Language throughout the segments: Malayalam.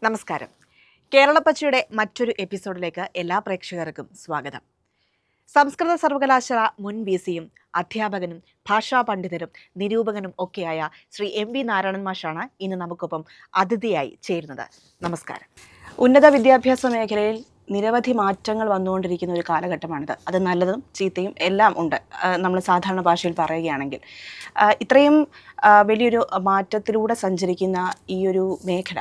നമസ്കാരം. കേരളപ്പച്ചയുടെ മറ്റൊരു എപ്പിസോഡിലേക്ക് എല്ലാ പ്രേക്ഷകർക്കും സ്വാഗതം. സംസ്കൃത സർവകലാശാല മുൻ വിസിയും അധ്യാപകനും ഭാഷാ പണ്ഡിതരും നിരൂപകനും ഒക്കെയായ ശ്രീ എം.വി. നാരായണൻ മാഷാണ് ഇന്ന് നമുക്കൊപ്പം അതിഥിയായി ചേരുന്നത്. നമസ്കാരം. ഉന്നത വിദ്യാഭ്യാസ മേഖലയിൽ നിരവധി മാറ്റങ്ങൾ വന്നുകൊണ്ടിരിക്കുന്ന ഒരു കാലഘട്ടമാണിത്. അത് നല്ലതും ചീത്തയും എല്ലാം ഉണ്ട്. നമ്മൾ സാധാരണ ഭാഷയിൽ പറയുകയാണെങ്കിൽ ഇത്രയും വലിയൊരു മാറ്റത്തിലൂടെ സഞ്ചരിക്കുന്ന ഈ ഒരു മേഖല,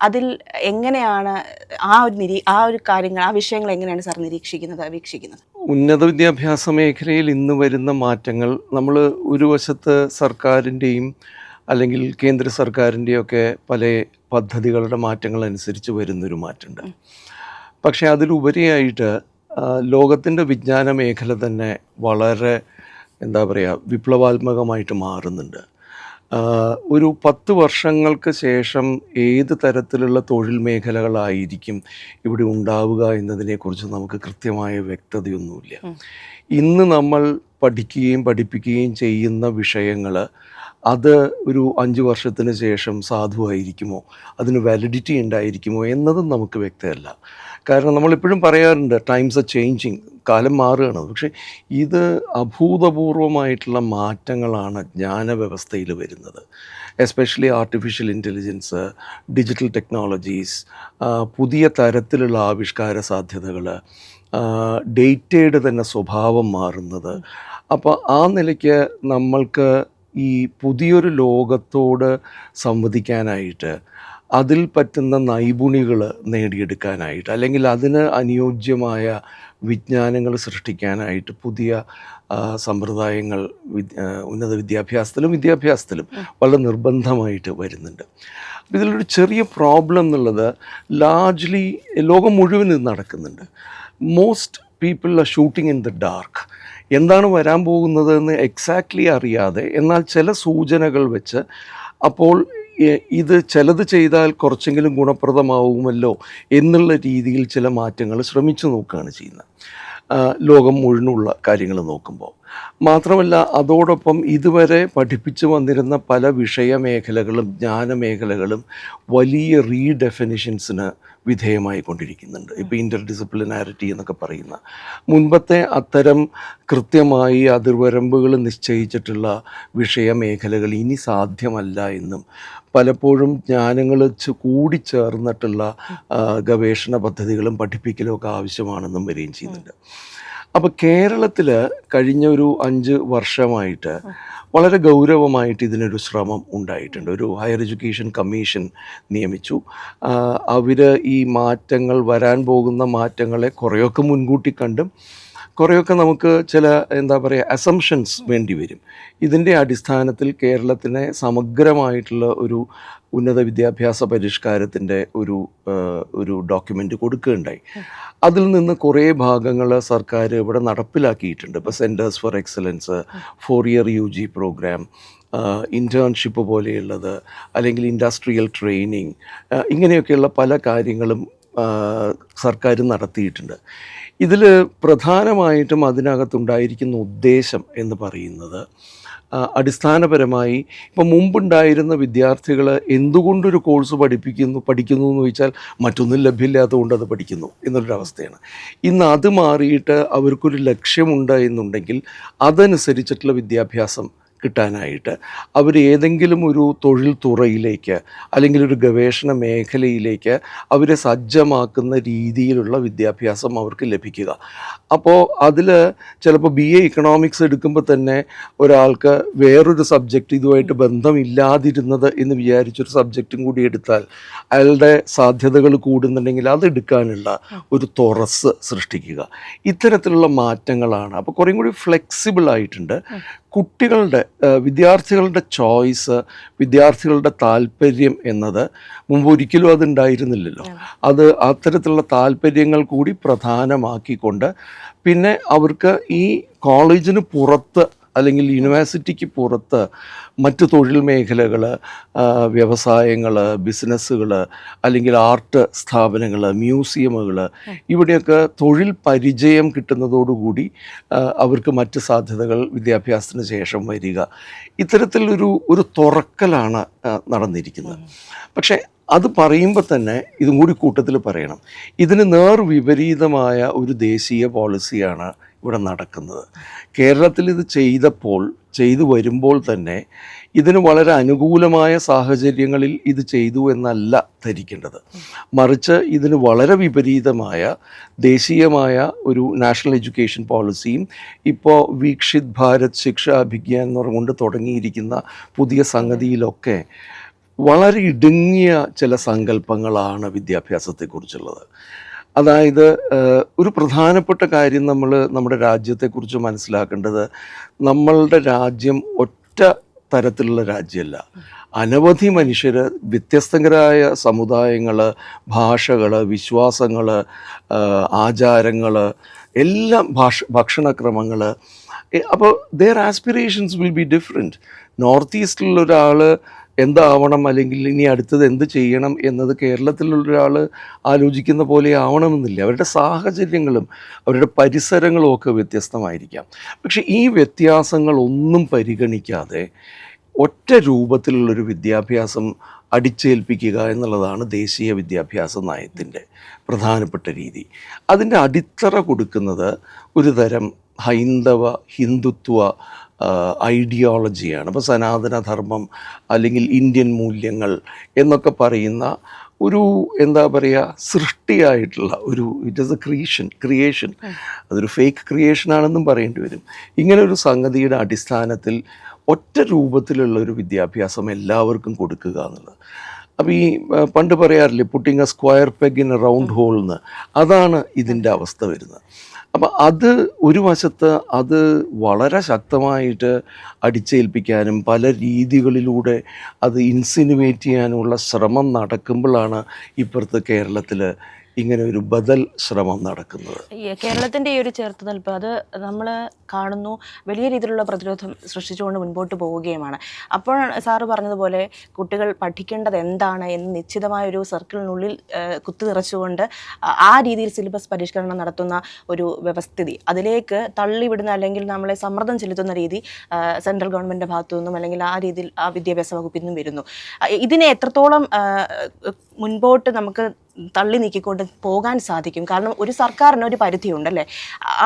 അതിൽ എങ്ങനെയാണ് ആ ഒരു കാര്യങ്ങൾ, ആ വിഷയങ്ങൾ എങ്ങനെയാണ് സാർ വീക്ഷിക്കുന്നത്? ഉന്നത വിദ്യാഭ്യാസ മേഖലയിൽ ഇന്ന് വരുന്ന മാറ്റങ്ങൾ, നമ്മൾ ഒരു വശത്ത് സർക്കാരിൻ്റെയും അല്ലെങ്കിൽ കേന്ദ്ര സർക്കാരിൻ്റെയും ഒക്കെ പല പദ്ധതികളുടെ മാറ്റങ്ങൾ അനുസരിച്ച് വരുന്നൊരു മാറ്റമുണ്ട്. പക്ഷേ അതിലുപരിയായിട്ട് ലോകത്തിൻ്റെ വിജ്ഞാന മേഖല തന്നെ വളരെ വിപ്ലവാത്മകമായിട്ട് മാറുന്നുണ്ട്. ഒരു 10 വർഷങ്ങൾക്ക് ശേഷം ഏത് തരത്തിലുള്ള തൊഴിൽ മേഖലകളായിരിക്കും ഇവിടെ ഉണ്ടാവുക എന്നതിനെക്കുറിച്ച് നമുക്ക് കൃത്യമായ വ്യക്തതയൊന്നുമില്ല. ഇന്ന് നമ്മൾ പഠിപ്പിക്കുകയും ചെയ്യുന്ന വിഷയങ്ങൾ അത് ഒരു 5 വർഷത്തിന് ശേഷം സാധുവായിരിക്കുമോ, അതിന് വാലിഡിറ്റി ഉണ്ടായിരിക്കുമോ എന്നതും നമുക്ക് വ്യക്തമല്ല. കാരണം നമ്മളിപ്പോഴും പറയാറുണ്ട് ടൈംസ് ആർ ചേഞ്ചിങ്, കാലം മാറുകയാണ്. പക്ഷേ ഇത് അഭൂതപൂർവമായിട്ടുള്ള മാറ്റങ്ങളാണ് ജ്ഞാനവ്യവസ്ഥയിൽ വരുന്നത്. Especially artificial intelligence, digital technologies, പുതിയ തരത്തിലുള്ള ആവിഷ്കാര സാധ്യതകൾ, ഡേറ്റയുടെ തന്നെ സ്വഭാവം മാറുന്നത്. അപ്പോൾ ആ നിലയ്ക്ക് നമ്മൾക്ക് ഈ പുതിയൊരു ലോകത്തോട് സംവദിക്കാനായിട്ട്, അതിൽ പറ്റുന്ന നൈപുണികൾ നേടിയെടുക്കാനായിട്ട്, അല്ലെങ്കിൽ അതിന് അനുയോജ്യമായ വിജ്ഞാനങ്ങൾ സൃഷ്ടിക്കാനായിട്ട് പുതിയ സമ്പ്രദായങ്ങൾ ഉന്നത വിദ്യാഭ്യാസത്തിലും വളരെ നിർബന്ധമായിട്ട് വരുന്നുണ്ട്. ഇതിലൊരു ചെറിയ പ്രോബ്ലം എന്നുള്ളത് ലാർജ്ലി ലോകം മുഴുവൻ ഇത് നടക്കുന്നുണ്ട്. Most people are shooting in the dark. എന്താണ് വരാൻ പോകുന്നതെന്ന് എക്സാക്ട്ലി അറിയാതെ, എന്നാൽ ചില സൂചനകൾ വെച്ച് അപ്പോൾ ഇത് ചിലത് ചെയ്താൽ കുറച്ചെങ്കിലും ഗുണപ്രദമാവുമല്ലോ എന്നുള്ള രീതിയിൽ ചില മാറ്റങ്ങൾ ശ്രമിച്ചു നോക്കുകയാണ് ചെയ്യുന്നത്, ലോകം മുഴുവനുള്ള കാര്യങ്ങൾ നോക്കുമ്പോൾ. മാത്രമല്ല, അതോടൊപ്പം ഇതുവരെ പഠിപ്പിച്ചു വന്നിരുന്ന പല വിഷയമേഖലകളും ജ്ഞാനമേഖലകളും വലിയ റീഡെഫിനിഷൻസിന് വിധേയമായി കൊണ്ടിരിക്കുന്നുണ്ട്. ഇപ്പോൾ ഇൻ്റർഡിസിപ്ലിനാരിറ്റി എന്നൊക്കെ പറയുന്ന മുൻപത്തെ അത്തരം കൃത്യമായി അതിർവരമ്പുകൾ നിശ്ചയിച്ചിട്ടുള്ള വിഷയമേഖലകൾ ഇനി സാധ്യമല്ല എന്നും, പലപ്പോഴും ജ്ഞാനങ്ങൾ കൂടിച്ചേർന്നിട്ടുള്ള ഗവേഷണ പദ്ധതികളും പഠിപ്പിക്കലും ഒക്കെ ആവശ്യമാണെന്നും വരികയും ചെയ്യുന്നുണ്ട്. അപ്പോൾ കേരളത്തിൽ കഴിഞ്ഞ ഒരു 5 വർഷമായിട്ട് വളരെ ഗൗരവമായിട്ട് ഇതിനൊരു ശ്രമം ഉണ്ടായിട്ടുണ്ട്. ഒരു ഹയർ എഡ്യൂക്കേഷൻ കമ്മീഷൻ നിയമിച്ചു. അവർ ഈ മാറ്റങ്ങൾ, വരാൻ പോകുന്ന മാറ്റങ്ങളെ കുറേയൊക്കെ മുൻകൂട്ടി കണ്ടും കുറേയൊക്കെ നമുക്ക് ചില അസംഷൻസ് വേണ്ടി വരും. ഇതിൻ്റെ അടിസ്ഥാനത്തിൽ കേരളത്തിനെ സമഗ്രമായിട്ടുള്ള ഒരു ഉന്നത വിദ്യാഭ്യാസ പരിഷ്കാരത്തിൻ്റെ ഒരു ഡോക്യുമെൻ്റ് കൊടുക്കുകയുണ്ടായി. അതിൽ നിന്ന് കുറേ ഭാഗങ്ങൾ സർക്കാർ ഇവിടെ നടപ്പിലാക്കിയിട്ടുണ്ട്. ഇപ്പോൾ centres for excellence, 4 year UG programme, internship പോലെയുള്ളത്, അല്ലെങ്കിൽ ഇൻഡസ്ട്രിയൽ ട്രെയിനിങ്, ഇങ്ങനെയൊക്കെയുള്ള പല കാര്യങ്ങളും സർക്കാർ നടത്തിയിട്ടുണ്ട്. ഇതിൽ പ്രധാനമായിട്ടും അതിനകത്തുണ്ടായിരിക്കുന്ന ഉദ്ദേശം എന്ന് പറയുന്നത്, അടിസ്ഥാനപരമായി ഇപ്പം മുമ്പുണ്ടായിരുന്ന വിദ്യാർത്ഥികൾ എന്തുകൊണ്ടൊരു കോഴ്സ് പഠിക്കുന്നു എന്ന് ചോദിച്ചാൽ മറ്റൊന്നും ലഭ്യമില്ലാത്തതുകൊണ്ട് അത് പഠിക്കുന്നു എന്നുള്ളൊരവസ്ഥയാണ്. ഇന്ന് അത് മാറിയിട്ട് അവർക്കൊരു ലക്ഷ്യമുണ്ട് എന്നുണ്ടെങ്കിൽ അതനുസരിച്ചിട്ടുള്ള വിദ്യാഭ്യാസം കിട്ടാനായിട്ട് അവർ ഏതെങ്കിലും ഒരു തൊഴിൽ തുറയിലേക്ക് അല്ലെങ്കിൽ ഒരു ഗവേഷണ മേഖലയിലേക്ക് അവരെ സജ്ജമാക്കുന്ന രീതിയിലുള്ള വിദ്യാഭ്യാസം അവർക്ക് ലഭിക്കുക. അപ്പോൾ അതിൽ ചിലപ്പോൾ BA ഇക്കണോമിക്സ് എടുക്കുമ്പോൾ തന്നെ ഒരാൾക്ക് വേറൊരു സബ്ജക്റ്റ് ഇതുമായിട്ട് ബന്ധമില്ലാതിരുന്നത് എന്ന് വിചാരിച്ചൊരു സബ്ജക്റ്റും കൂടി എടുത്താൽ അയാളുടെ സാധ്യതകൾ കൂടുന്നുണ്ടെങ്കിൽ അതെടുക്കാനുള്ള ഒരു തുറസ് സൃഷ്ടിക്കുക. ഇത്തരത്തിലുള്ള മാറ്റങ്ങളാണ്. അപ്പോൾ കുറേയും കൂടി ഫ്ലെക്സിബിൾ ആയിട്ടുണ്ട്. വിദ്യാർത്ഥികളുടെ ചോയ്സ്, വിദ്യാർത്ഥികളുടെ താല്പര്യം എന്നത് മുമ്പ് ഒരിക്കലും അതുണ്ടായിരുന്നില്ലല്ലോ. അത് അത്തരത്തിലുള്ള താല്പര്യങ്ങൾ കൂടി പ്രധാനമാക്കിക്കൊണ്ട്, പിന്നെ അവർക്ക് ഈ കോളേജിന് പുറത്ത് അല്ലെങ്കിൽ യൂണിവേഴ്സിറ്റിക്ക് പുറത്ത് മറ്റ് തൊഴിൽ മേഖലകൾ, വ്യവസായങ്ങൾ, ബിസിനസ്സുകൾ, അല്ലെങ്കിൽ ആർട്ട് സ്ഥാപനങ്ങൾ, മ്യൂസിയമുകൾ, ഇവിടെയൊക്കെ തൊഴിൽ പരിചയം കിട്ടുന്നതോടുകൂടി അവർക്ക് മറ്റ് സാധ്യതകൾ വിദ്യാഭ്യാസത്തിന് ശേഷം വരിക. ഇത്തരത്തിലൊരു തുറക്കലാണ് നടന്നിരിക്കുന്നത്. പക്ഷേ അത് പറയുമ്പോൾ തന്നെ ഇതും കൂടി കൂട്ടത്തിൽ പറയണം, ഇതിന് നേർവിപരീതമായ ഒരു ദേശീയ പോളിസിയാണ് ഇവിടെ നടക്കുന്നത്. കേരളത്തിൽ ഇത് ചെയ്തു വരുമ്പോൾ തന്നെ ഇതിന് വളരെ അനുകൂലമായ സാഹചര്യങ്ങളിൽ ഇത് ചെയ്തു എന്നല്ല ധരിക്കേണ്ടത്. മറിച്ച് ഇതിന് വളരെ വിപരീതമായ ദേശീയമായ ഒരു നാഷണൽ എഡ്യൂക്കേഷൻ പോളിസിയും ഇപ്പോൾ വീക്ഷിത് ഭാരത് ശിക്ഷ അഭിജ്ഞാൻ എന്ന് പറഞ്ഞുകൊണ്ട് തുടങ്ങിയിരിക്കുന്ന പുതിയ സംഗതിയിലൊക്കെ വളരെ ഇടുങ്ങിയ ചില സങ്കല്പങ്ങളാണ് വിദ്യാഭ്യാസത്തെക്കുറിച്ചുള്ളത്. അതായത് ഒരു പ്രധാനപ്പെട്ട കാര്യം നമ്മുടെ രാജ്യത്തെക്കുറിച്ച് മനസ്സിലാക്കേണ്ടത്, നമ്മളുടെ രാജ്യം ഒറ്റ തരത്തിലുള്ള രാജ്യമല്ല. അനവധി മനുഷ്യർ, വ്യത്യസ്തരായ സമുദായങ്ങൾ, ഭാഷകൾ, വിശ്വാസങ്ങൾ, ആചാരങ്ങൾ, എല്ലാം ഭക്ഷണക്രമങ്ങൾ. അപ്പോൾ their aspirations will be different. North ഈസ്റ്റിലുള്ള ഒരാൾ എന്താവണം, അല്ലെങ്കിൽ ഇനി അടുത്തത് എന്ത് ചെയ്യണം എന്നത് കേരളത്തിലുള്ള ഒരാൾ ആലോചിക്കുന്ന പോലെ ആവണമെന്നില്ല. അവരുടെ സാഹചര്യങ്ങളും അവരുടെ പരിസരങ്ങളും ഒക്കെ വ്യത്യസ്തമായിരിക്കാം. പക്ഷേ ഈ വ്യത്യാസങ്ങളൊന്നും പരിഗണിക്കാതെ ഒറ്റ രൂപത്തിലുള്ളൊരു വിദ്യാഭ്യാസം അടിച്ചേൽപ്പിക്കുക എന്നുള്ളതാണ് ദേശീയ വിദ്യാഭ്യാസ നയത്തിൻ്റെ പ്രധാനപ്പെട്ട രീതി. അതിൻ്റെ അടിത്തറ കൊടുക്കുന്നത് ഒരു തരം ഹിന്ദുത്വ ഐഡിയോളജിയാണ്. അപ്പോൾ സനാതനധർമ്മം അല്ലെങ്കിൽ ഇന്ത്യൻ മൂല്യങ്ങൾ എന്നൊക്കെ പറയുന്ന ഒരു എന്താ പറയുക, സൃഷ്ടിയായിട്ടുള്ള ഇറ്റ് ഈസ് എ ക്രിയേഷൻ. അതൊരു ഫേക്ക് ക്രിയേഷനാണെന്നും പറയേണ്ടി വരും. ഇങ്ങനെ ഒരു സംഗതിയുടെ അടിസ്ഥാനത്തിൽ ഒറ്റ രൂപത്തിലുള്ള ഒരു വിദ്യാഭ്യാസം എല്ലാവർക്കും കൊടുക്കുക എന്നുള്ളത്. അപ്പോൾ ഈ പണ്ട് പറയാറില്ലേ, putting a square peg in a round hole എന്ന്, അതാണ് ഇതിൻ്റെ അവസ്ഥ വരുന്നത്. അപ്പം അത് ഒരു വശത്ത് അത് വളരെ ശക്തമായിട്ട് അടിച്ചേൽപ്പിക്കാനും പല രീതികളിലൂടെ അത് ഇൻസിനുവേറ്റ് ചെയ്യാനുമുള്ള ശ്രമം നടക്കുമ്പോഴാണ് ഇപ്പുറത്ത് കേരളത്തിൽ ഇങ്ങനെ ഒരു ബദൽ ശ്രമം നടക്കുന്നത്. കേരളത്തിൻ്റെ ഈ ഒരു ചെറുത്തുനിൽപ്പ് അത് നമ്മൾ കാണുന്നു, വലിയ രീതിയിലുള്ള പ്രതിരോധം സൃഷ്ടിച്ചുകൊണ്ട് മുൻപോട്ട് പോവുകയുമാണ്. അപ്പോഴാണ് സാറ് പറഞ്ഞതുപോലെ കുട്ടികൾ പഠിക്കേണ്ടത് എന്താണ് എന്ന് നിശ്ചിതമായ ഒരു സർക്കിളിനുള്ളിൽ കുത്തിനിറച്ചുകൊണ്ട് ആ രീതിയിൽ സിലബസ് പരിഷ്കരണം നടത്തുന്ന ഒരു വ്യവസ്ഥിതി, അതിലേക്ക് തള്ളിവിടുന്ന അല്ലെങ്കിൽ നമ്മളെ സമ്മർദ്ദം ചെലുത്തുന്ന രീതി സെൻട്രൽ ഗവൺമെൻറ്റിൻ്റെ ഭാഗത്തു നിന്നും അല്ലെങ്കിൽ ആ രീതിയിൽ ആ വിദ്യാഭ്യാസ വകുപ്പിൽ നിന്നും വരുന്നു. ഇതിനെ എത്രത്തോളം മുൻപോട്ട് നമുക്ക് തള്ളി നീക്കിക്കൊണ്ട് പോകാൻ സാധിക്കും? കാരണം ഒരു സർക്കാരിന് ഒരു പരിധിയുണ്ടല്ലേ.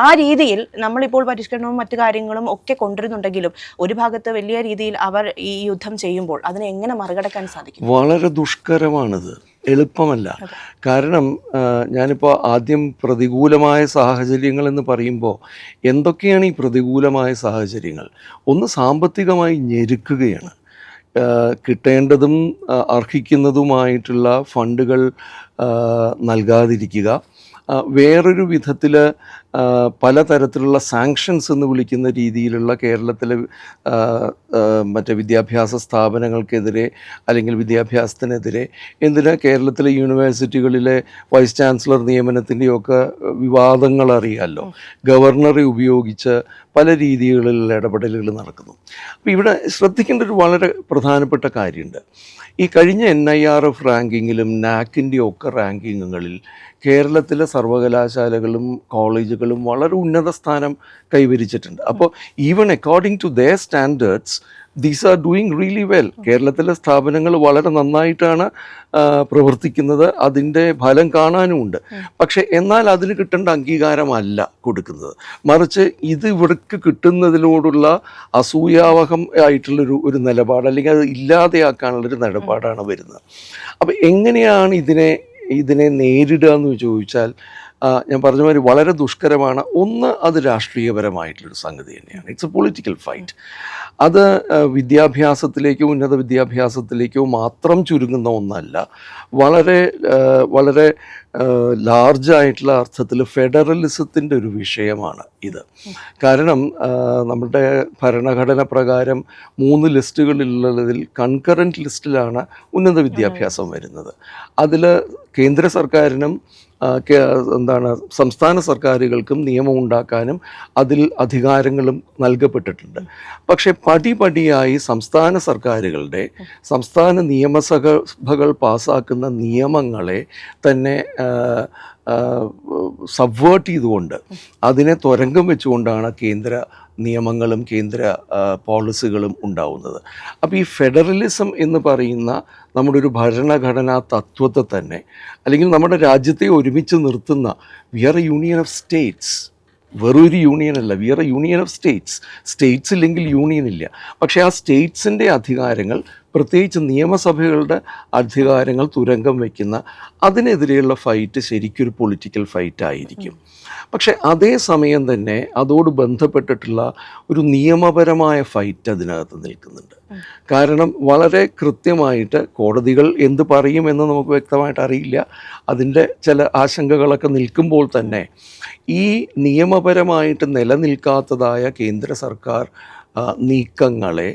ആ രീതിയിൽ നമ്മളിപ്പോൾ പരിഷ്കരണവും മറ്റു കാര്യങ്ങളും ഒക്കെ കൊണ്ടുവരുന്നുണ്ടെങ്കിലും ഒരു ഭാഗത്ത് വലിയ രീതിയിൽ അവർ ഈ യുദ്ധം ചെയ്യുമ്പോൾ അതിനെ എങ്ങനെ മറികടക്കാൻ സാധിക്കും? വളരെ ദുഷ്കരമാണിത്, എളുപ്പമല്ല. കാരണം ഞാനിപ്പോൾ ആദ്യം പ്രതികൂലമായ സാഹചര്യങ്ങൾ എന്ന് പറയുമ്പോൾ എന്തൊക്കെയാണ് ഈ പ്രതികൂലമായ സാഹചര്യങ്ങൾ? ഒന്ന്, സാമ്പത്തികമായി ഞെരുക്കുകയാണ്. കിട്ടേണ്ടതും അർഹിക്കുന്നതുമായിട്ടുള്ള ഫണ്ടുകൾ നൽകാതിരിക്കുക. വേറൊരു വിധത്തിൽ പലതരത്തിലുള്ള സാങ്ഷൻസ് എന്ന് വിളിക്കുന്ന രീതിയിലുള്ള കേരളത്തിലെ മറ്റേ വിദ്യാഭ്യാസ സ്ഥാപനങ്ങൾക്കെതിരെ അല്ലെങ്കിൽ വിദ്യാഭ്യാസത്തിനെതിരെ, കേരളത്തിലെ യൂണിവേഴ്സിറ്റികളിലെ വൈസ് ചാൻസലർ നിയമനത്തിൻ്റെയൊക്കെ വിവാദങ്ങൾ അറിയാമല്ലോ. ഗവർണറെ ഉപയോഗിച്ച് പല രീതികളിലുള്ള ഇടപെടലുകൾ നടക്കുന്നു. അപ്പോൾ ഇവിടെ ശ്രദ്ധിക്കേണ്ട ഒരു വളരെ പ്രധാനപ്പെട്ട കാര്യമുണ്ട്. ഈ കഴിഞ്ഞ NIRF റാങ്കിങ്ങിലും നാക്കിൻ്റെയും ഒക്കെ റാങ്കിങ്ങുകളിൽ കേരളത്തിലെ സർവകലാശാലകളും കോളേജുകളും വളരെ ഉന്നത സ്ഥാനം കൈവരിച്ചിട്ടുണ്ട്. അപ്പോൾ even according to their standards these are doing really well. കേരളത്തിലെ സ്ഥാപനങ്ങൾ വളരെ നന്നായിട്ടാണ് പ്രവർത്തിക്കുന്നത്, അതിൻ്റെ ഫലം കാണാനുമുണ്ട്. പക്ഷേ എന്നാൽ അതിന് കിട്ടേണ്ട അംഗീകാരമല്ല കൊടുക്കുന്നത്. മറിച്ച് ഇത് ഇവർക്ക് കിട്ടുന്നതിനോടുള്ള അസൂയാവഹം ആയിട്ടുള്ളൊരു നിലപാട്, അല്ലെങ്കിൽ അത് ഇല്ലാതെയാക്കാനുള്ളൊരു നിലപാടാണ് വരുന്നത്. അപ്പോൾ എങ്ങനെയാണ് ഇതിനെ നേരിടുക എന്ന് ചോദിച്ചാൽ ഞാൻ പറഞ്ഞ മാതിരി വളരെ ദുഷ്കരമാണ്. ഒന്ന്, അത് രാഷ്ട്രീയപരമായിട്ടുള്ളൊരു സംഗതി തന്നെയാണ്. It's A political fight. അത് വിദ്യാഭ്യാസത്തിലേക്കോ ഉന്നത വിദ്യാഭ്യാസത്തിലേക്കോ മാത്രം ചുരുങ്ങുന്ന ഒന്നല്ല. വളരെ വളരെ ലാർജായിട്ടുള്ള അർത്ഥത്തിൽ ഫെഡറലിസത്തിൻ്റെ ഒരു വിഷയമാണ് ഇത്. കാരണം നമ്മുടെ ഭരണഘടന പ്രകാരം 3 ലിസ്റ്റുകളിലുള്ളതിൽ കൺകറൻറ്റ് ലിസ്റ്റിലാണ് ഉന്നത വിദ്യാഭ്യാസം വരുന്നത്. അതിൽ കേന്ദ്ര സർക്കാരിനും എന്താണ് സംസ്ഥാന സർക്കാരുകൾക്കും നിയമം ഉണ്ടാക്കാനും അതിൽ അധികാരങ്ങളും നൽകപ്പെട്ടിട്ടുണ്ട്. പക്ഷേ പടിപടിയായി സംസ്ഥാന സർക്കാരുകളുടെ സംസ്ഥാന നിയമസഭകൾ പാസ്സാക്കുന്ന നിയമങ്ങളെ തന്നെ സബ്വേർട്ട് ചെയ്തുകൊണ്ട് അതിനെ തുരങ്കം വെച്ചുകൊണ്ടാണ് കേന്ദ്ര നിയമങ്ങളും കേന്ദ്ര പോളിസികളും ഉണ്ടാവുന്നത്. അപ്പോൾ ഈ ഫെഡറലിസം എന്ന് പറയുന്ന നമ്മുടെ ഒരു ഭരണഘടനാ തത്വത്തെ തന്നെ, അല്ലെങ്കിൽ നമ്മുടെ രാജ്യത്തെ ഒരുമിച്ച് നിർത്തുന്ന we are a union of states, വെറൊരു യൂണിയൻ അല്ല, we are a union of states. States ഇല്ലെങ്കിൽ യൂണിയൻ ഇല്ല. പക്ഷേ ആ സ്റ്റേറ്റ്സിൻ്റെ അധികാരങ്ങൾ, പ്രത്യേകിച്ച് നിയമസഭകളുടെ അധികാരങ്ങൾ തുരങ്കം വയ്ക്കുന്ന അതിനെതിരെയുള്ള ഫൈറ്റ് ശരിക്കൊരു പൊളിറ്റിക്കൽ ഫൈറ്റ് ആയിരിക്കും. പക്ഷെ അതേസമയം തന്നെ അതോട് ബന്ധപ്പെട്ടിട്ടുള്ള ഒരു നിയമപരമായ ഫൈറ്റ് അതിനകത്ത് നിൽക്കുന്നുണ്ട്. കാരണം വളരെ കൃത്യമായിട്ട് കോടതികൾ എന്ത് പറയുമെന്ന് നമുക്ക് വ്യക്തമായിട്ട് അറിയില്ല. അതിൻ്റെ ചില ആശങ്കകളൊക്കെ നിൽക്കുമ്പോൾ തന്നെ ഈ നിയമപരമായിട്ട് നിലനിൽക്കാത്തതായ കേന്ദ്ര സർക്കാർ നീക്കങ്ങളെ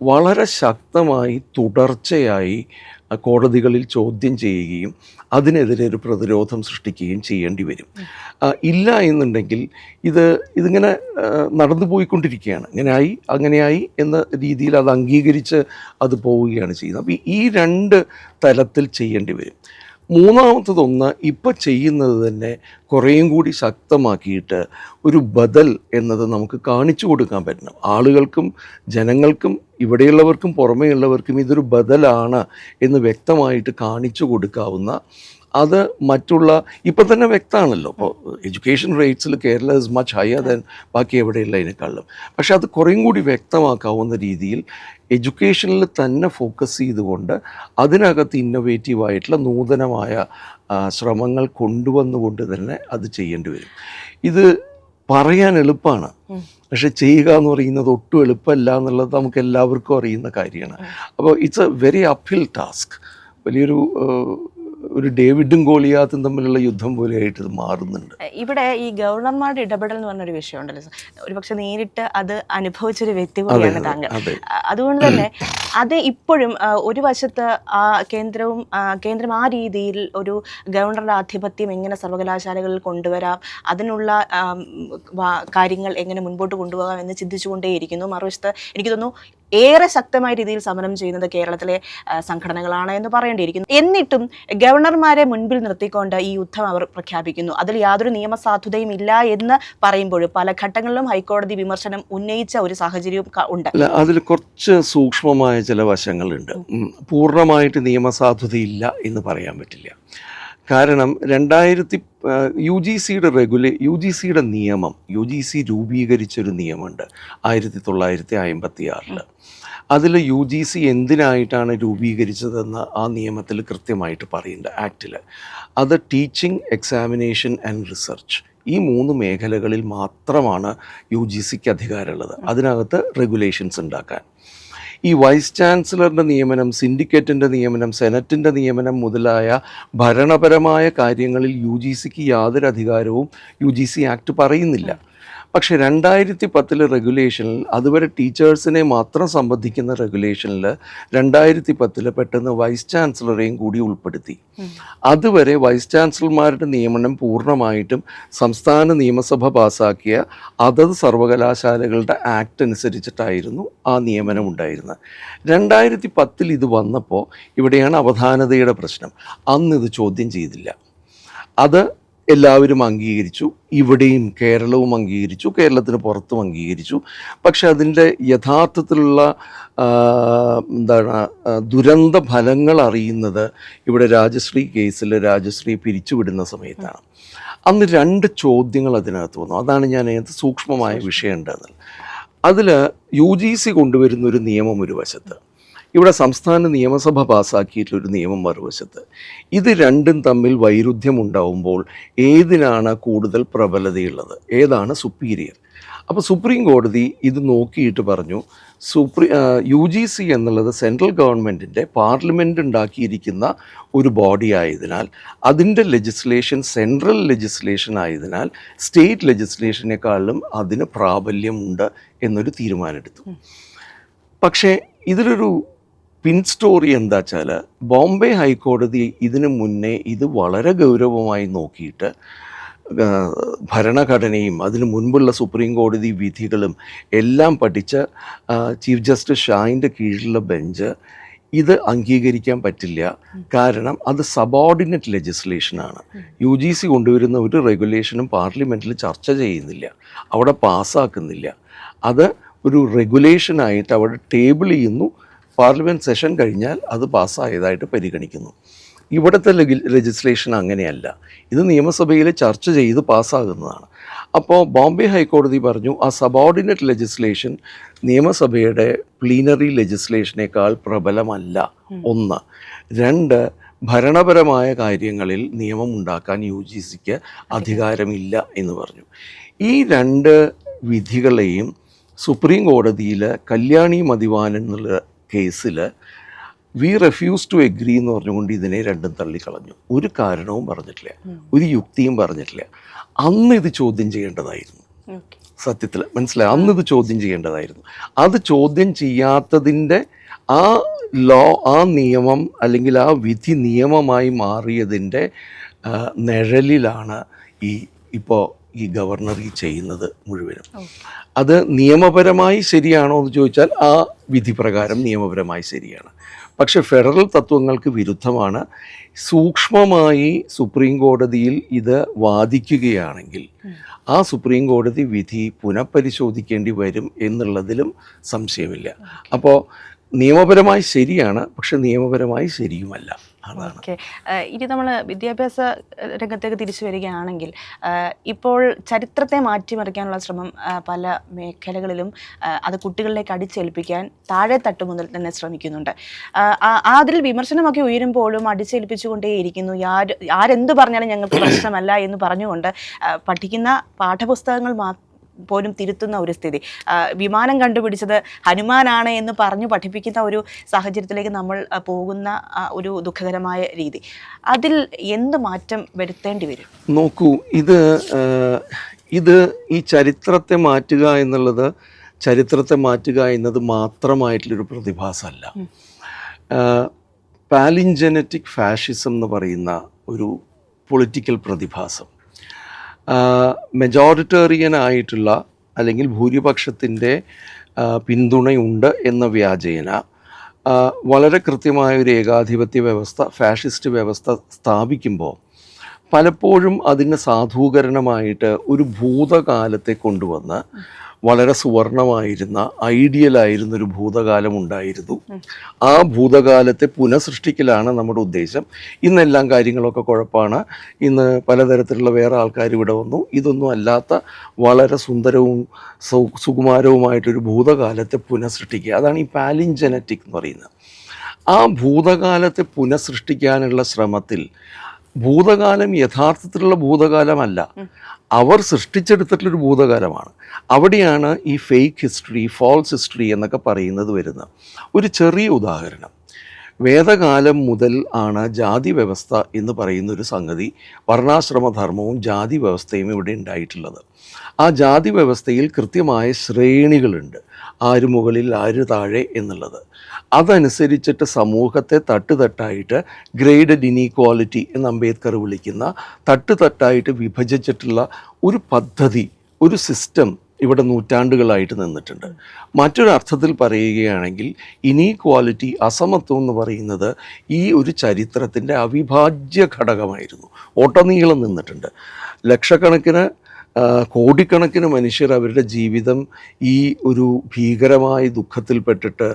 വളരെ ശക്തമായി തുടർച്ചയായി കോടതികളിൽ ചോദ്യം ചെയ്യുകയും അതിനെതിരെ ഒരു പ്രതിരോധം സൃഷ്ടിക്കുകയും ചെയ്യേണ്ടി വരും. ഇല്ല എന്നുണ്ടെങ്കിൽ ഇതിങ്ങനെ നടന്നു പോയിക്കൊണ്ടിരിക്കുകയാണ്. അങ്ങനെയായി എന്ന രീതിയിൽ അത് അംഗീകരിച്ച് അത് പോവുകയാണ് ചെയ്യുന്നത്. അപ്പോൾ ഈ രണ്ട് തലത്തിൽ ചെയ്യേണ്ടി വരും. മൂന്നാമത്തതൊന്ന് ഇപ്പോൾ ചെയ്യുന്നത് തന്നെ കുറേയും കൂടി ശക്തമാക്കിയിട്ട് ഒരു ബദൽ എന്നത് നമുക്ക് കാണിച്ചു കൊടുക്കാൻ പറ്റണം. ആളുകൾക്കും ജനങ്ങൾക്കും ഇവിടെയുള്ളവർക്കും പുറമേയുള്ളവർക്കും ഇതൊരു ബദലാണ് എന്ന് വ്യക്തമായിട്ട് കാണിച്ചു കൊടുക്കാവുന്ന, അത് മറ്റുള്ള ഇപ്പം തന്നെ വ്യക്തമാണല്ലോ. ഇപ്പോൾ എഡ്യൂക്കേഷൻ റേറ്റ്സിൽ Kerala is much higher than ബാക്കി എവിടെയുള്ളതിനേക്കാളും. പക്ഷെ അത് കുറേയും കൂടി വ്യക്തമാക്കാവുന്ന രീതിയിൽ എഡ്യൂക്കേഷനിൽ തന്നെ ഫോക്കസ് ചെയ്തുകൊണ്ട് അതിനകത്ത് ഇന്നൊവേറ്റീവായിട്ടുള്ള നൂതനമായ ശ്രമങ്ങൾ കൊണ്ടുവന്നുകൊണ്ട് തന്നെ അത് ചെയ്യേണ്ടി വരും. ഇത് പറയാൻ എളുപ്പമാണ്, പക്ഷെ ചെയ്യുക എന്ന് പറയുന്നത് ഒട്ടും എളുപ്പമല്ല എന്നുള്ളത് നമുക്ക് എല്ലാവർക്കും അറിയുന്ന കാര്യമാണ്. അപ്പോൾ ഇറ്റ്സ് എ വെരി അപ്ഹിൽ ടാസ്ക്. വലിയൊരു ഡേവിഡും ഗോളിയാത്തും തമ്മിലുള്ള യുദ്ധം പോലെയായിട്ട് ഇത് മാറുന്നുണ്ട്. ഇവിടെ ഈ ഗവർണർമാരുടെ ഇടപെടൽ എന്ന് പറഞ്ഞൊരു വിഷയമുണ്ടല്ലോ, ഒരുപക്ഷെ നേരിട്ട് അത് അനുഭവിച്ചൊരു വ്യക്തി കൂടിയാണ് താങ്കൾ. അതുകൊണ്ട് തന്നെ അത് ഇപ്പോഴും ഒരു വശത്ത് കേന്ദ്രം ആ രീതിയിൽ ഒരു ഗവർണറുടെ ആധിപത്യം എങ്ങനെ സർവകലാശാലകളിൽ കൊണ്ടുവരാം, അതിനുള്ള കാര്യങ്ങൾ എങ്ങനെ മുൻപോട്ട് കൊണ്ടുപോകാം എന്ന് ചിന്തിച്ചുകൊണ്ടേയിരിക്കുന്നു. മറുവശത്ത് എനിക്ക് തോന്നുന്നു ഏറെ ശക്തമായ രീതിയിൽ സമരം ചെയ്യുന്നത് കേരളത്തിലെ സംഘടനകളാണ് എന്ന് പറയേണ്ടിയിരിക്കുന്നു. എന്നിട്ടും ഗവർണർമാരെ മുൻപിൽ നിർത്തിക്കൊണ്ട് ഈ യുദ്ധം അവർ പ്രഖ്യാപിക്കുന്നു. അതിൽ യാതൊരു നിയമസാധുതയും ഇല്ല എന്ന് പറയുമ്പോൾ പല ഘട്ടങ്ങളിലും ഹൈക്കോടതി വിമർശനം ഉന്നയിച്ച ഒരു സാഹചര്യവും ഉണ്ട്. അതിൽ കുറച്ച് സൂക്ഷ്മമായ ചില വശങ്ങളുണ്ട്. പൂർണ്ണമായിട്ട് നിയമസാധുതയില്ല എന്ന് പറയാൻ പറ്റില്ല. കാരണം യു ജി സിയുടെ നിയമം, യു ജി സി രൂപീകരിച്ചൊരു നിയമമുണ്ട് 1956. അതിൽ യു ജി സി എന്തിനായിട്ടാണ് രൂപീകരിച്ചതെന്ന് ആ നിയമത്തിൽ കൃത്യമായിട്ട് പറയുന്നുണ്ട്, ആക്റ്റിൽ. അത് ടീച്ചിങ്, എക്സാമിനേഷൻ ആൻഡ് റിസർച്ച്, ഈ 3 മേഖലകളിൽ മാത്രമാണ് യു ജി സിക്ക് അധികാരമുള്ളത്. അതിനകത്ത് റെഗുലേഷൻസ് ഉണ്ടാക്കാൻ. ഈ വൈസ് ചാൻസലറിൻ്റെ നിയമനം, സിൻഡിക്കേറ്റിൻ്റെ നിയമനം, സെനറ്റിൻ്റെ നിയമനം മുതലായ ഭരണപരമായ കാര്യങ്ങളിൽ യു ജി സിക്ക് യാതൊരു അധികാരവും യു ജി സി ആക്ട് പറയുന്നില്ല. പക്ഷെ 2010 റെഗുലേഷനിൽ, അതുവരെ ടീച്ചേഴ്സിനെ മാത്രം സംബന്ധിക്കുന്ന റെഗുലേഷനിൽ 2010 പെട്ടെന്ന് വൈസ് ചാൻസലറെയും കൂടി ഉൾപ്പെടുത്തി. അതുവരെ വൈസ് ചാൻസലർമാരുടെ നിയമനം പൂർണ്ണമായിട്ടും സംസ്ഥാന നിയമസഭ പാസാക്കിയ അതത് സർവകലാശാലകളുടെ ആക്ട് അനുസരിച്ചിട്ടായിരുന്നു ആ നിയമനം ഉണ്ടായിരുന്നത്. 2010 ഇത് വന്നപ്പോൾ ഇവിടെയാണ് അവധാനതയുടെ പ്രശ്നം. അന്ന് ഇത് ചോദ്യം ചെയ്തില്ല. അത് എല്ലാവരും അംഗീകരിച്ചു. ഇവിടെയും കേരളവും അംഗീകരിച്ചു, കേരളത്തിന് പുറത്തും അംഗീകരിച്ചു. പക്ഷെ അതിൻ്റെ യഥാർത്ഥത്തിലുള്ള ദുരന്ത ഫലങ്ങൾ അറിയുന്നത് ഇവിടെ രാജശ്രീ കേസിൽ രാജശ്രീ പിരിച്ചുവിടുന്ന സമയത്താണ്. അന്ന് 2 ചോദ്യങ്ങൾ അതിനകത്ത് വന്നു. അതാണ് ഞാൻ അതിനകത്ത് സൂക്ഷ്മമായ വിഷയം ഉണ്ടെന്നത്. അതിൽ യു ജി സി കൊണ്ടുവരുന്ന ഒരു നിയമം ഒരു വശത്ത്, ഇവിടെ സംസ്ഥാന നിയമസഭ പാസ്സാക്കിയിട്ടൊരു നിയമം മറുവശത്ത്. ഇത് രണ്ടും തമ്മിൽ വൈരുദ്ധ്യമുണ്ടാവുമ്പോൾ ഏതിനാണ് കൂടുതൽ പ്രബലതയുള്ളത്, ഏതാണ് സുപ്പീരിയർ? അപ്പോൾ സുപ്രീം കോടതി ഇത് നോക്കിയിട്ട് പറഞ്ഞു, യു ജി സി എന്നുള്ളത് സെൻട്രൽ ഗവൺമെൻറ്റിൻ്റെ പാർലമെൻറ്റ് ഉണ്ടാക്കിയിരിക്കുന്ന ഒരു ബോഡി ആയതിനാൽ, അതിൻ്റെ ലെജിസ്ലേഷൻ സെൻട്രൽ ലെജിസ്ലേഷൻ ആയതിനാൽ സ്റ്റേറ്റ് ലെജിസ്ലേഷനേക്കാളും അതിന് പ്രാബല്യമുണ്ട് എന്നൊരു തീരുമാനമെടുത്തു. പക്ഷേ ഇതിലൊരു പിൻ സ്റ്റോറി എന്താ വെച്ചാൽ ബോംബെ ഹൈക്കോടതി ഇതിനു മുന്നേ ഇത് വളരെ ഗൗരവമായി നോക്കിയിട്ട് ഭരണഘടനയും അതിനു മുൻപുള്ള സുപ്രീം കോടതി വിധികളും എല്ലാം പഠിച്ച ചീഫ് ജസ്റ്റിസ് ഷാഹിൻ്റെ കീഴിലുള്ള ബെഞ്ച് ഇത് അംഗീകരിക്കാൻ പറ്റില്ല. കാരണം അത് സബോർഡിനേറ്റ് ലെജിസ്ലേഷനാണ്. UGC കൊണ്ടുവരുന്ന ഒരു റെഗുലേഷനും പാർലമെൻറ്റിൽ ചർച്ച ചെയ്യുന്നില്ല, അവിടെ പാസ്സാക്കുന്നില്ല. അത് ഒരു റെഗുലേഷനായിട്ട് അവിടെ ടേബിൾ ചെയ്യുന്നു, പാർലമെൻറ്റ് സെഷൻ കഴിഞ്ഞാൽ അത് പാസ്സായതായിട്ട് പരിഗണിക്കുന്നു. ഇവിടുത്തെ ലെജിസ്ലേഷൻ അങ്ങനെയല്ല, ഇത് നിയമസഭയിൽ ചർച്ച ചെയ്ത് പാസ്സാകുന്നതാണ്. അപ്പോൾ ബോംബെ ഹൈക്കോടതി പറഞ്ഞു ആ സബോർഡിനേറ്റ് ലെജിസ്ലേഷൻ നിയമസഭയുടെ പ്ലീനറി ലെജിസ്ലേഷനേക്കാൾ പ്രബലമല്ല. 1. 2, ഭരണപരമായ കാര്യങ്ങളിൽ നിയമം ഉണ്ടാക്കാൻ UGCക്ക് അധികാരമില്ല എന്ന് പറഞ്ഞു. ഈ 2 വിധികളെയും സുപ്രീം കോടതിയിൽ കല്യാണി മതിവാൻ എന്നുള്ള കേസിൽ വി റെഫ്യൂസ് ടു എഗ്രി എന്ന് പറഞ്ഞുകൊണ്ട് ഇതിനെ രണ്ടും തള്ളിക്കളഞ്ഞു. ഒരു കാരണവും പറഞ്ഞിട്ടില്ല, ഒരു യുക്തിയും പറഞ്ഞിട്ടില്ല. അന്ന് ഇത് ചോദ്യം ചെയ്യേണ്ടതായിരുന്നു. സത്യത്തിൽ മനസ്സിലായി, അന്ന് ഇത് ചോദ്യം ചെയ്യേണ്ടതായിരുന്നു. അത് ചോദ്യം ചെയ്യാത്തതിൻ്റെ ആ നിയമം അല്ലെങ്കിൽ ആ വിധി നിയമമായി മാറിയതിൻ്റെ നിഴലിലാണ് ഇപ്പോൾ ഈ ഗവർണർ ഈ ചെയ്യുന്നത് മുഴുവനും. അത് നിയമപരമായി ശരിയാണോ എന്ന് ചോദിച്ചാൽ ആ വിധി പ്രകാരം നിയമപരമായി ശരിയാണ്. പക്ഷെ ഫെഡറൽ തത്വങ്ങൾക്ക് വിരുദ്ധമാണ്. സൂക്ഷ്മമായി സുപ്രീം കോടതിയിൽ ഇത് വാദിക്കുകയാണെങ്കിൽ ആ സുപ്രീം കോടതി വിധി പുനഃപരിശോധിക്കേണ്ടി വരും എന്നുള്ളതിലും സംശയമില്ല. അപ്പോൾ നിയമപരമായി ശരിയാണ്, പക്ഷെ നിയമപരമായി ശരിയുമല്ല. അതാണ്. ഓക്കെ, ഇനി നമ്മൾ വിദ്യാഭ്യാസ രംഗത്തേക്ക് തിരിച്ചു വരികയാണെങ്കിൽ ഇപ്പോൾ ചരിത്രത്തെ മാറ്റിമറിക്കാനുള്ള ശ്രമം പല മേഖലകളിലും അത് കുട്ടികളിലേക്ക് അടിച്ചേൽപ്പിക്കാൻ താഴെത്തട്ട് മുതൽ തന്നെ ശ്രമിക്കുന്നുണ്ട്. അതിൽ വിമർശനമൊക്കെ ഉയരുമ്പോഴും അടിച്ചേൽപ്പിച്ചുകൊണ്ടേയിരിക്കുന്നു. ആരെന്ത് പറഞ്ഞാലും ഞങ്ങൾക്ക് പ്രശ്നമല്ല എന്ന് പറഞ്ഞുകൊണ്ട് പഠിക്കുന്ന പാഠപുസ്തകങ്ങൾ പോലും തിരുത്തുന്ന ഒരു സ്ഥിതി. വിമാനം കണ്ടുപിടിച്ചത് ഹനുമാനാണ് എന്ന് പറഞ്ഞു പഠിപ്പിക്കുന്ന ഒരു സാഹചര്യത്തിലേക്ക് നമ്മൾ പോകുന്ന ഒരു ദുഃഖകരമായ രീതി. അതിൽ എന്ത് മാറ്റം വരുത്തേണ്ടി വരും? നോക്കൂ, ഇത് ഈ ചരിത്രത്തെ മാറ്റുക എന്നത് മാത്രമായിട്ടുള്ളൊരു പ്രതിഭാസമല്ല. പാലിൻജനറ്റിക് ഫാഷിസം എന്ന് പറയുന്ന ഒരു പൊളിറ്റിക്കൽ പ്രതിഭാസം, മെജോറിറ്റേറിയൻ ആയിട്ടുള്ള അല്ലെങ്കിൽ ഭൂരിപക്ഷത്തിൻ്റെ പിന്തുണയുണ്ട് എന്ന വ്യാജേന വളരെ കൃത്യമായ ഒരു ഏകാധിപത്യ വ്യവസ്ഥ, ഫാഷിസ്റ്റ് വ്യവസ്ഥ സ്ഥാപിക്കുമ്പോൾ പലപ്പോഴും അതിന് സാധൂകരണമായിട്ട് ഒരു ഭൂതകാലത്തെ കൊണ്ടുവന്ന് വളരെ സുവർണമായിരുന്ന ഐഡിയലായിരുന്നൊരു ഭൂതകാലം ഉണ്ടായിരുന്നു. ആ ഭൂതകാലത്തെ പുനഃസൃഷ്ടിക്കലാണ് നമ്മുടെ ഉദ്ദേശം. ഇന്നെല്ലാം കാര്യങ്ങളൊക്കെ കുഴപ്പമാണ്, ഇന്ന് പലതരത്തിലുള്ള വേറെ ആൾക്കാർ ഇവിടെ വന്നു, ഇതൊന്നും അല്ലാത്ത വളരെ സുന്ദരവും സുകുമാരവുമായിട്ടൊരു ഭൂതകാലത്തെ പുനഃസൃഷ്ടിക്കുക, അതാണ് ഈ പാലിൻജനറ്റിക് എന്ന് പറയുന്നത്. ആ ഭൂതകാലത്തെ പുനഃസൃഷ്ടിക്കാനുള്ള ശ്രമത്തിൽ ഭൂതകാലം യഥാർത്ഥത്തിലുള്ള ഭൂതകാലമല്ല, അവർ സൃഷ്ടിച്ചെടുത്തിട്ടുള്ളൊരു ഭൂതകാലമാണ്. അവിടെയാണ് ഈ ഫേക്ക് ഹിസ്റ്ററി, ഫോൾസ് ഹിസ്റ്ററി എന്നൊക്കെ പറയുന്നത് വരുന്നത്. ഒരു ചെറിയ ഉദാഹരണം, വേദകാലം മുതൽ ആണ് ജാതി വ്യവസ്ഥ എന്ന് പറയുന്നൊരു സംഗതി, വർണ്ണാശ്രമധർമ്മവും ജാതി വ്യവസ്ഥയും ഇവിടെ ഉണ്ടായിട്ടുള്ളത്. ആ ജാതി വ്യവസ്ഥയിൽ കൃത്യമായ ശ്രേണികളുണ്ട്, ആര് മുകളിൽ ആര് താഴെ എന്നുള്ളത്. അതനുസരിച്ചിട്ട് സമൂഹത്തെ തട്ടുതട്ടായിട്ട് ഗ്രേഡഡ് ഇനീക്വാലിറ്റി എന്ന് അംബേദ്കർ വിളിക്കുന്ന തട്ടുതട്ടായിട്ട് വിഭജിച്ചിട്ടുള്ള ഒരു പദ്ധതി, ഒരു സിസ്റ്റം ഇവിടെ നൂറ്റാണ്ടുകളായിട്ട് നിന്നിട്ടുണ്ട്. മറ്റൊരർത്ഥത്തിൽ പറയുകയാണെങ്കിൽ ഇനീക്വാലിറ്റി, അസമത്വം എന്ന് പറയുന്നത് ഈ ഒരു ചരിത്രത്തിൻ്റെ അവിഭാജ്യ ഘടകമായിരുന്നു, ഒട്ടനീളം നിന്നിട്ടുണ്ട്. ലക്ഷക്കണക്കിന് കോടിക്കണക്കിന് മനുഷ്യർ അവരുടെ ജീവിതം ഈ ഒരു ഭീകരമായ ദുഃഖത്തിൽപ്പെട്ടിട്ട്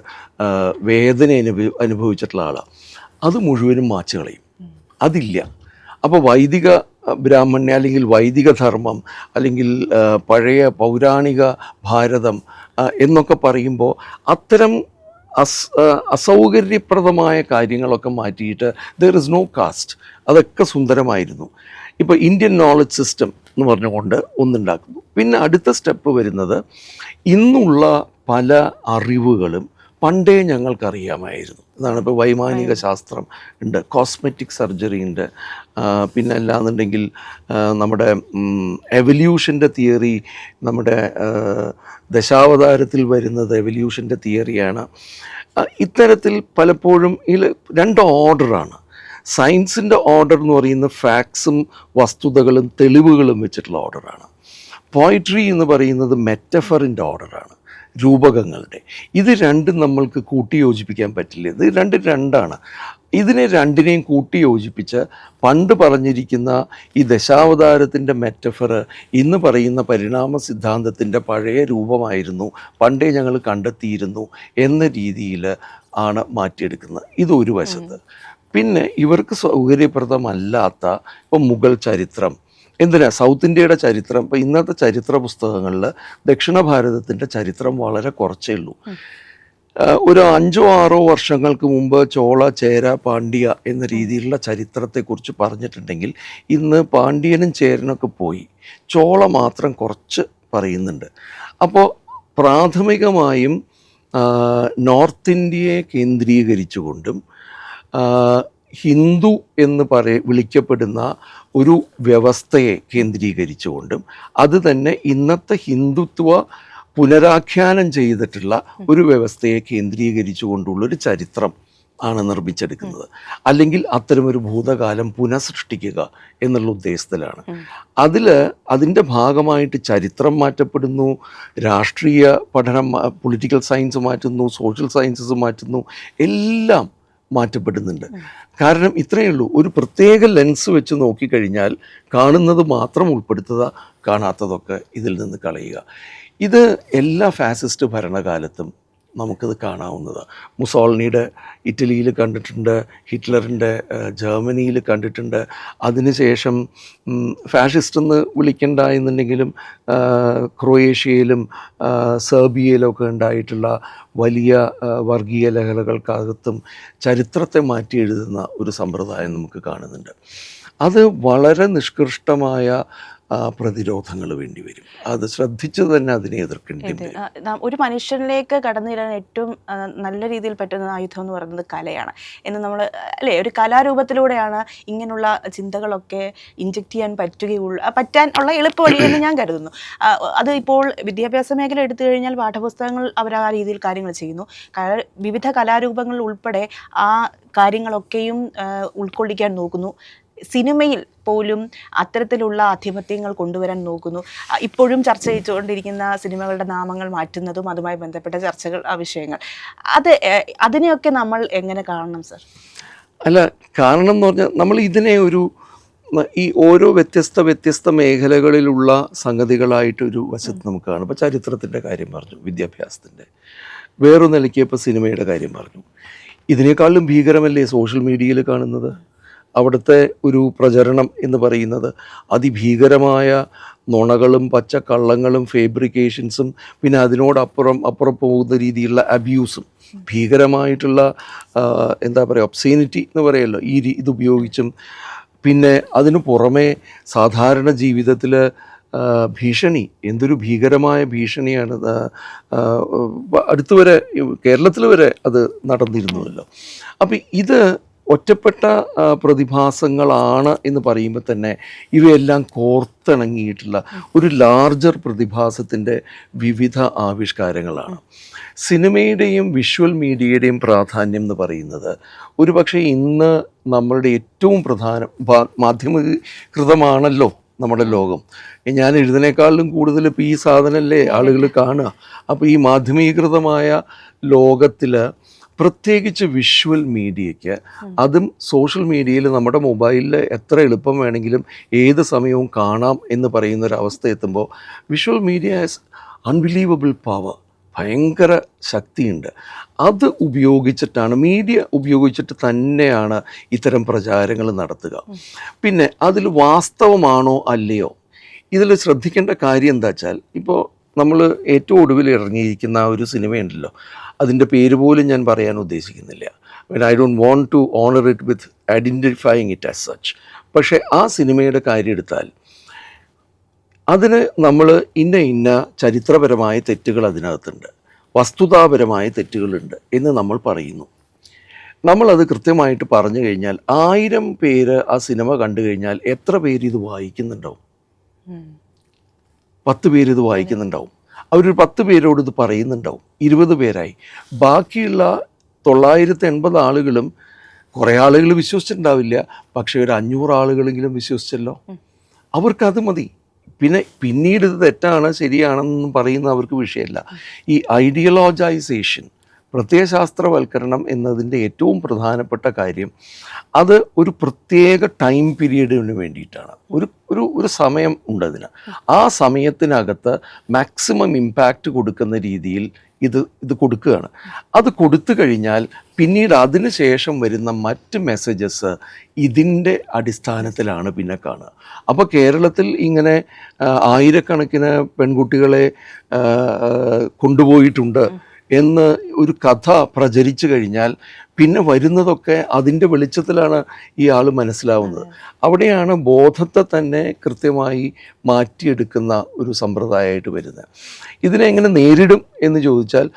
വേദന അനുഭവിച്ചിട്ടുള്ള ആളാണ്. അത് മുഴുവനും മാച്ചു കളയും, അതില്ല. അപ്പോൾ വൈദിക ബ്രാഹ്മണ്യ അല്ലെങ്കിൽ വൈദിക ധർമ്മം അല്ലെങ്കിൽ പഴയ പൗരാണിക ഭാരതം എന്നൊക്കെ പറയുമ്പോൾ അത്തരം അസൗകര്യപ്രദമായ കാര്യങ്ങളൊക്കെ മാറ്റിയിട്ട് ദർ ഇസ് നോ കാസ്റ്റ്, അതൊക്കെ സുന്ദരമായിരുന്നു. ഇപ്പോൾ ഇന്ത്യൻ നോളജ് സിസ്റ്റം എന്ന് പറഞ്ഞുകൊണ്ട് ഒന്നുണ്ടാക്കുന്നു. പിന്നെ അടുത്ത സ്റ്റെപ്പ് വരുന്നത്, ഇന്നുള്ള പല അറിവുകളും പണ്ടേ ഞങ്ങൾക്കറിയാമായിരുന്നു. അതാണ് ഇപ്പോൾ വൈമാനിക ശാസ്ത്രം ഉണ്ട്, കോസ്മെറ്റിക് സർജറി ഉണ്ട്, പിന്നെ അല്ലാന്നുണ്ടെങ്കിൽ നമ്മുടെ എവല്യൂഷൻ്റെ തിയറി, നമ്മുടെ ദശാവതാരത്തിൽ വരുന്നത് എവല്യൂഷൻ്റെ തിയറിയാണ്. ഇത്തരത്തിൽ പലപ്പോഴും ഇതിൽ രണ്ട് ഓർഡറാണ്. സയൻസിൻ്റെ ഓർഡർ എന്ന് പറയുന്ന ഫാക്ട്സും വസ്തുതകളും തെളിവുകളും വെച്ചിട്ടുള്ള ഓർഡറാണ്. പോയിട്രി എന്ന് പറയുന്നത് മെറ്റഫറിൻ്റെ ഓർഡറാണ്, രൂപകങ്ങളുടെ. ഇത് രണ്ടും നമ്മൾക്ക് കൂട്ടിയോജിപ്പിക്കാൻ പറ്റില്ല. ഇത് രണ്ടാണ്. ഇതിനെ രണ്ടിനെയും കൂട്ടിയോജിപ്പിച്ച് പണ്ട് പറഞ്ഞിരിക്കുന്ന ഈ ദശാവതാരത്തിൻ്റെ മെറ്റഫർ ഇന്ന് പറയുന്ന പരിണാമ സിദ്ധാന്തത്തിൻ്റെ പഴയ രൂപമായിരുന്നു, പണ്ടേ ഞങ്ങൾ കണ്ടെത്തിയിരുന്നു എന്ന രീതിയിൽ ആണ് മാറ്റിയെടുക്കുന്നത്. ഇതൊരു വശത്ത്. പിന്നെ ഇവർക്ക് സൗകര്യപ്രദമല്ലാത്ത ഇപ്പം മുഗൾ ചരിത്രം, എന്തിനാ സൗത്ത് ഇന്ത്യയുടെ ചരിത്രം, ഇപ്പം ഇന്നത്തെ ചരിത്ര പുസ്തകങ്ങളിൽ ദക്ഷിണ ഭാരതത്തിൻ്റെ ചരിത്രം വളരെ കുറച്ചേ ഉള്ളൂ. ഒരു 5-6 വർഷങ്ങൾക്ക് മുമ്പ് ചോള, ചേര, പാണ്ഡ്യ എന്ന രീതിയിലുള്ള ചരിത്രത്തെക്കുറിച്ച് പറഞ്ഞിട്ടുണ്ടെങ്കിൽ ഇന്ന് പാണ്ഡ്യനും ചേരനൊക്കെ പോയി, ചോള മാത്രം കുറച്ച് പറയുന്നുണ്ട്. അപ്പോൾ പ്രാഥമികമായും നോർത്ത് ഇന്ത്യയെ കേന്ദ്രീകരിച്ചുകൊണ്ടും ഹിന്ദു എന്ന് വിളിക്കപ്പെടുന്ന ഒരു വ്യവസ്ഥയെ കേന്ദ്രീകരിച്ചുകൊണ്ടും അത് തന്നെ ഇന്നത്തെ ഹിന്ദുത്വ പുനരാഖ്യാനം ചെയ്തിട്ടുള്ള ഒരു വ്യവസ്ഥയെ കേന്ദ്രീകരിച്ചുകൊണ്ടുള്ളൊരു ചരിത്രം ആണ് നിർമ്മിച്ചെടുക്കുന്നത്. അല്ലെങ്കിൽ അത്തരമൊരു ഭൂതകാലം പുനഃസൃഷ്ടിക്കുക എന്നുള്ള ഉദ്ദേശത്തിലാണ്. അതിൻ്റെ ഭാഗമായിട്ട് ചരിത്രം മാറ്റപ്പെടുന്നു, രാഷ്ട്രീയ പഠനം, പൊളിറ്റിക്കൽ സയൻസ് മാറ്റുന്നു, സോഷ്യൽ സയൻസസ് മാറ്റുന്നു, എല്ലാം മാറ്റപ്പെടുന്നുണ്ട്. കാരണം ഇത്രയേ ഉള്ളൂ, ഒരു പ്രത്യേക ലെൻസ് വെച്ച് നോക്കിക്കഴിഞ്ഞാൽ കാണുന്നത് മാത്രം ഉൾപ്പെടുത്തുക, കാണാത്തതൊക്കെ ഇതിൽ നിന്ന് കളയുക. ഇത് എല്ലാ ഫാസിസ്റ്റ് ഭരണകാലത്തും നമുക്കത് കാണാവുന്നതാണ്. മുസോളിനിയുടെ ഇറ്റലിയിൽ കണ്ടിട്ടുണ്ട്, ഹിറ്റ്ലറിൻ്റെ ജർമ്മനിയിൽ കണ്ടിട്ടുണ്ട്. അതിനുശേഷം ഫാഷിസ്റ്റ് എന്ന് വിളിക്കണ്ട എന്നുണ്ടെങ്കിലും ക്രൊയേഷ്യയിലും സെർബിയയിലും ഒക്കെ ഉണ്ടായിട്ടുള്ള വലിയ വർഗീയ ലഹളകൾക്കകത്തും ചരിത്രത്തെ മാറ്റി എഴുതുന്ന ഒരു സമ്പ്രദായം നമുക്ക് കാണുന്നുണ്ട്. അത് വളരെ നിഷ്കൃഷ്ടമായ പ്രതിരോധങ്ങൾ വേണ്ടി വരും. അത് ശ്രദ്ധിച്ചു തന്നെ അതിനെ എതിർക്കേണ്ടി വരും. ഒരു മനുഷ്യനിലേക്ക് കടന്നു വരാൻ ഏറ്റവും നല്ല രീതിയിൽ പറ്റുന്ന ആയുധം എന്ന് പറയുന്നത് കലയാണ് എന്ന് നമ്മൾ അല്ലേ, ഒരു കലാരൂപത്തിലൂടെയാണ് ഇങ്ങനെയുള്ള ചിന്തകളൊക്കെ ഇൻജെക്റ്റ് ചെയ്യാൻ പറ്റാനുള്ള എളുപ്പ വഴിയെന്ന് ഞാൻ കരുതുന്നു. അത് ഇപ്പോൾ വിദ്യാഭ്യാസ മേഖല എടുത്തു കഴിഞ്ഞാൽ പാഠപുസ്തകങ്ങൾ അവർ ആ രീതിയിൽ കാര്യങ്ങൾ ചെയ്യുന്നു. വിവിധ കലാരൂപങ്ങൾ ഉൾപ്പെടെ ആ കാര്യങ്ങളൊക്കെയും ഉൾക്കൊള്ളിക്കാൻ നോക്കുന്നു. സിനിമയിൽ പോലും അത്തരത്തിലുള്ള ആധിപത്യങ്ങൾ കൊണ്ടുവരാൻ നോക്കുന്നു. ഇപ്പോഴും ചർച്ച ചെയ്തുകൊണ്ടിരിക്കുന്ന സിനിമകളുടെ നാമങ്ങൾ മാറ്റുന്നതും അതുമായി ബന്ധപ്പെട്ട ചർച്ചകൾ, വിഷയങ്ങൾ, അതിനെയൊക്കെ നമ്മൾ എങ്ങനെ കാണണം സർ? അല്ല, കാരണം എന്ന് പറഞ്ഞാൽ നമ്മൾ ഇതിനെ ഈ ഓരോ വ്യത്യസ്ത മേഖലകളിലുള്ള സംഗതികളായിട്ടൊരു വശത്ത് നമുക്ക് കാണും. ഇപ്പോൾ ചരിത്രത്തിൻ്റെ കാര്യം പറഞ്ഞു, വിദ്യാഭ്യാസത്തിൻ്റെ വേറൊരു നിലയ്ക്ക് ഇപ്പോൾ സിനിമയുടെ കാര്യം പറഞ്ഞു. ഇതിനേക്കാളും ഭീകരമല്ലേ സോഷ്യൽ മീഡിയയിൽ കാണുന്നത്? അവിടുത്തെ ഒരു പ്രചരണം എന്ന് പറയുന്നത് അതിഭീകരമായ നുണകളും പച്ചക്കള്ളങ്ങളും ഫേബ്രിക്കേഷൻസും പിന്നെ അതിനോടപ്പുറം പോകുന്ന രീതിയിലുള്ള അബ്യൂസും ഭീകരമായിട്ടുള്ള എന്താ പറയുക, ഒബ്സീനിറ്റി എന്ന് പറയുമല്ലോ, ഇതുപയോഗിച്ചും പിന്നെ അതിനു പുറമെ സാധാരണ ജീവിതത്തിൽ ഭീഷണി, എന്തൊരു ഭീകരമായ ഭീഷണിയാണ്. അടുത്തുവരെ കേരളത്തിൽ വരെ അത് നടന്നിരുന്നുവല്ലോ. അപ്പം ഇത് ഒറ്റപ്പെട്ട പ്രതിഭാസങ്ങളാണ് എന്ന് പറയുമ്പോൾ തന്നെ ഇവയെല്ലാം കോർത്തിണങ്ങിയിട്ടുള്ള ഒരു ലാർജർ പ്രതിഭാസത്തിൻ്റെ വിവിധ ആവിഷ്കാരങ്ങളാണ്. സിനിമയുടെയും വിഷ്വൽ മീഡിയയുടെയും പ്രാധാന്യം എന്ന് പറയുന്നത് ഒരുപക്ഷെ ഇന്ന് നമ്മളുടെ ഏറ്റവും മാധ്യമീകൃതമാണല്ലോ നമ്മുടെ ലോകം. ഞാൻ എഴുതുന്നേക്കാളിലും കൂടുതൽ ഇപ്പോൾ ഈ സാധനമല്ലേ ആളുകൾ കാണുക. അപ്പോൾ ഈ മാധ്യമീകൃതമായ ലോകത്തിൽ പ്രത്യേകിച്ച് വിഷ്വൽ മീഡിയയ്ക്ക്, അതും സോഷ്യൽ മീഡിയയിൽ നമ്മുടെ മൊബൈലിൽ എത്ര എളുപ്പം വേണമെങ്കിലും ഏത് സമയവും കാണാം എന്ന് പറയുന്നൊരവസ്ഥ എത്തുമ്പോൾ visual media has unbelievable power, ഭയങ്കര ശക്തിയുണ്ട്. അത് ഉപയോഗിച്ചിട്ടാണ്, മീഡിയ ഉപയോഗിച്ചിട്ട് തന്നെയാണ് ഇത്തരം പ്രചാരങ്ങൾ നടത്തുക. പിന്നെ അതിൽ വാസ്തവമാണോ അല്ലയോ, ഇതിൽ ശ്രദ്ധിക്കേണ്ട കാര്യം എന്താ വെച്ചാൽ, ഇപ്പോൾ നമ്മൾ ഏറ്റവും ഒടുവിൽ ഇറങ്ങിയിരിക്കുന്ന ആ ഒരു സിനിമയുണ്ടല്ലോ, അതിൻ്റെ പേര് പോലും ഞാൻ പറയാൻ ഉദ്ദേശിക്കുന്നില്ല. I don't want to honour it with identifying it as such. പക്ഷേ ആ സിനിമയുടെ കാര്യം എടുത്താൽ അതിന് നമ്മൾ ഇന്ന ചരിത്രപരമായ തെറ്റുകൾ അതിനകത്തുണ്ട്, വസ്തുതാപരമായ തെറ്റുകളുണ്ട് എന്ന് നമ്മൾ പറയുന്നു. നമ്മളത് കൃത്യമായിട്ട് പറഞ്ഞു കഴിഞ്ഞാൽ 1000 പേര് ആ സിനിമ കണ്ടു കഴിഞ്ഞാൽ എത്ര പേര് ഇത് വായിക്കുന്നുണ്ടാവും? 10 പേര് ഇത് വായിക്കുന്നുണ്ടാവും. അവരൊരു 10 പേരോട് ഇത് പറയുന്നുണ്ടാവും, 20 പേരായി. ബാക്കിയുള്ള 980 ആളുകളും കുറേ ആളുകൾ വിശ്വസിച്ചിട്ടുണ്ടാവില്ല, പക്ഷേ ഒരു 500 ആളുകളെങ്കിലും വിശ്വസിച്ചല്ലോ. അവർക്കത് മതി. പിന്നീട് ഇത് തെറ്റാണ് ശരിയാണെന്നും പറയുന്ന അവർക്ക് വിഷയമല്ല. ഈ ഐഡിയോളജൈസേഷൻ, പ്രത്യയശാസ്ത്രവൽക്കരണം എന്നതിൻ്റെ ഏറ്റവും പ്രധാനപ്പെട്ട കാര്യം അത് ഒരു പ്രത്യേക ടൈം പീരീഡിന് വേണ്ടിയിട്ടാണ്. ഒരു സമയം ഉണ്ടതിന്. ആ സമയത്തിനകത്ത് മാക്സിമം ഇമ്പാക്റ്റ് കൊടുക്കുന്ന രീതിയിൽ ഇത് കൊടുക്കുകയാണ്. അത് കൊടുത്തു കഴിഞ്ഞാൽ പിന്നീട് അതിന് ശേഷം വരുന്ന മറ്റ് മെസ്സേജസ് ഇതിൻ്റെ അടിസ്ഥാനത്തിലാണ് പിന്നെ കാണുക. അപ്പോൾ കേരളത്തിൽ ഇങ്ങനെ ആയിരക്കണക്കിന് പെൺകുട്ടികളെ കൊണ്ടുപോയിട്ടുണ്ട് എന്ന് ഒരു കഥ പ്രചരിച്ചു കഴിഞ്ഞാൽ പിന്നെ വരുന്നതൊക്കെ അതിൻ്റെ വെളിച്ചത്തിലാണ് ഈ ആൾ മനസ്സിലാവുന്നത്. അവിടെയാണ് ബോധത്തെ തന്നെ കൃത്യമായി മാറ്റിയെടുക്കുന്ന ഒരു സമ്പ്രദായമായിട്ട് വരുന്നത്. ഇതിനെ എങ്ങനെ നേരിടും എന്ന് ചോദിച്ചാൽ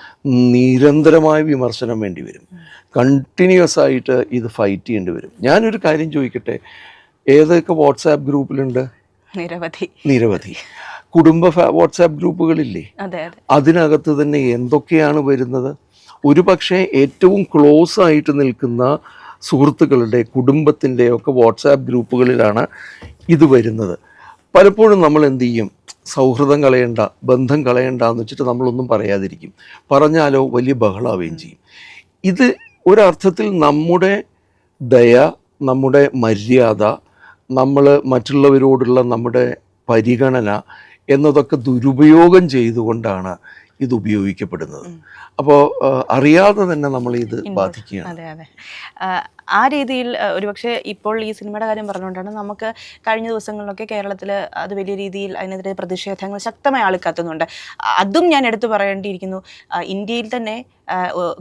നിരന്തരമായ വിമർശനം വേണ്ടി വരും. കണ്ടിന്യൂസ് ആയിട്ട് ഇത് ഫൈറ്റ് ചെയ്യേണ്ടി വരും. ഞാനൊരു കാര്യം ചോദിക്കട്ടെ, ഏതൊക്കെ വാട്സാപ്പ് ഗ്രൂപ്പിലുണ്ട്? നിരവധി. കുടുംബ വാട്സാപ്പ് ഗ്രൂപ്പുകളില്ലേ? അതിനകത്ത് തന്നെ എന്തൊക്കെയാണ് വരുന്നത്? ഒരു പക്ഷേ ഏറ്റവും ക്ലോസ് ആയിട്ട് നിൽക്കുന്ന സുഹൃത്തുക്കളുടെ കുടുംബത്തിൻ്റെ ഒക്കെ വാട്സാപ്പ് ഗ്രൂപ്പുകളിലാണ് ഇത് വരുന്നത്. പലപ്പോഴും നമ്മൾ എന്ത് ചെയ്യും? സൗഹൃദം കളയണ്ട, ബന്ധം കളയണ്ട എന്ന് വെച്ചിട്ട് നമ്മളൊന്നും പറയാതിരിക്കും. പറഞ്ഞാലോ വലിയ ബഹളാവുകയും ചെയ്യും. ഇത് ഒരർത്ഥത്തിൽ നമ്മുടെ ദയ, നമ്മുടെ മര്യാദ, നമ്മൾ മറ്റുള്ളവരോടുള്ള നമ്മുടെ പരിഗണന എന്നതൊക്കെ ദുരുപയോഗം ചെയ്തുകൊണ്ടാണ് ഇത് ഉപയോഗിക്കപ്പെടുന്നത്. അപ്പോൾ അറിയാതെ തന്നെ നമ്മൾ ഇത് ബാധിക്കുകയാണ്. അതെ അതെ. ആ രീതിയിൽ ഒരുപക്ഷെ ഇപ്പോൾ ഈ സിനിമയുടെ കാര്യം പറഞ്ഞുകൊണ്ടാണ് നമുക്ക് കഴിഞ്ഞ ദിവസങ്ങളിലൊക്കെ കേരളത്തിൽ അത് വലിയ രീതിയിൽ അതിനെതിരെ പ്രതിഷേധങ്ങൾ ശക്തമായി ആളിക്കത്തുന്നുണ്ട്. അതും ഞാൻ എടുത്തു പറയേണ്ടിയിരിക്കുന്നു. ഇന്ത്യയിൽ തന്നെ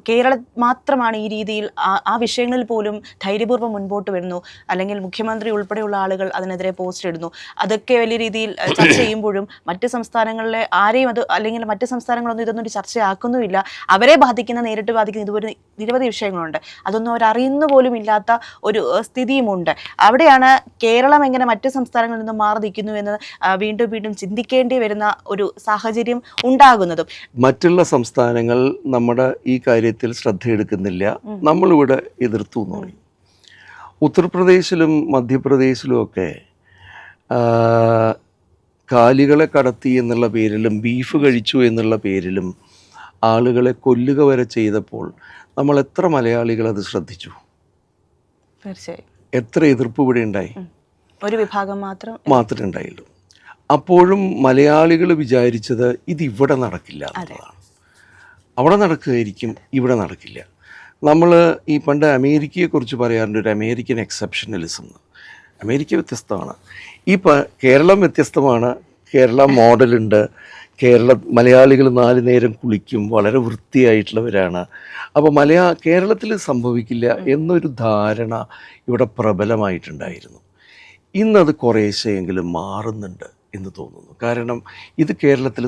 കേരളം മാത്രമാണ് ഈ രീതിയിൽ ആ വിഷയങ്ങളിൽ പോലും ധൈര്യപൂർവ്വം മുൻപോട്ട് വരുന്നു. അല്ലെങ്കിൽ മുഖ്യമന്ത്രി ഉൾപ്പെടെയുള്ള ആളുകൾ അതിനെതിരെ പോസ്റ്റ് ഇടുന്നു. അതൊക്കെ വലിയ രീതിയിൽ ചർച്ച ചെയ്യുമ്പോഴും മറ്റ് സംസ്ഥാനങ്ങളിലെ ആരെയും അത് അല്ലെങ്കിൽ മറ്റ് സംസ്ഥാനങ്ങളൊന്നും ഇതൊന്നും ഒരു ചർച്ചയാക്കുന്നുമില്ല. അവരെ ബാധിക്കുന്ന, നേരിട്ട് ബാധിക്കുന്ന ഇതുപോലെ നിരവധി വിഷയങ്ങളുണ്ട്. അതൊന്നും അവരറിയുന്ന പോലും ഇല്ലാത്ത ഒരു സ്ഥിതിയുമുണ്ട്. അവിടെയാണ് കേരളം എങ്ങനെ മറ്റ് സംസ്ഥാനങ്ങളിൽ നിന്നും മാറി നിൽക്കുന്നു എന്ന് വീണ്ടും വീണ്ടും ചിന്തിക്കേണ്ടി വരുന്ന ഒരു സാഹചര്യം ഉണ്ടാകുന്നതും. മറ്റുള്ള സംസ്ഥാനങ്ങൾ നമ്മുടെ ഈ കാര്യത്തിൽ ശ്രദ്ധയെടുക്കുന്നില്ല, നമ്മളിവിടെ എതിർത്തു എന്ന് പറയും. ഉത്തർപ്രദേശിലും മധ്യപ്രദേശിലും ഒക്കെ കാലികളെ കടത്തി എന്നുള്ള പേരിലും ബീഫ് കഴിച്ചു എന്നുള്ള പേരിലും ആളുകളെ കൊല്ലുക വരെ ചെയ്തപ്പോൾ നമ്മൾ എത്ര മലയാളികൾ അത് ശ്രദ്ധിച്ചു? തീർച്ചയായും. എത്ര എതിർപ്പ് ഇവിടെ ഉണ്ടായി? ഒരു വിഭാഗം മാത്രമേ ഉണ്ടായുള്ളൂ. അപ്പോഴും മലയാളികൾ വിചാരിച്ചത് ഇത് ഇവിടെ നടക്കില്ല എന്നതാണ്. അവിടെ നടക്കുകയായിരിക്കും, ഇവിടെ നടക്കില്ല. നമ്മൾ ഈ പണ്ട് അമേരിക്കയെക്കുറിച്ച് പറയാറുണ്ട്, ഒരു അമേരിക്കൻ എക്സെപ്ഷനലിസം. അമേരിക്ക വ്യത്യസ്തമാണ്, കേരളം വ്യത്യസ്തമാണ്. കേരള മോഡലുണ്ട്. മലയാളികൾ 4 നേരം കുളിക്കും, വളരെ വൃത്തിയായിട്ടുള്ളവരാണ്. അപ്പോൾ കേരളത്തിൽ സംഭവിക്കില്ല എന്നൊരു ധാരണ ഇവിടെ പ്രബലമായിട്ടുണ്ടായിരുന്നു. ഇന്നത് കുറേശ്ശെയെങ്കിലും മാറുന്നുണ്ട് എന്ന് തോന്നുന്നു. കാരണം ഇത് കേരളത്തിൽ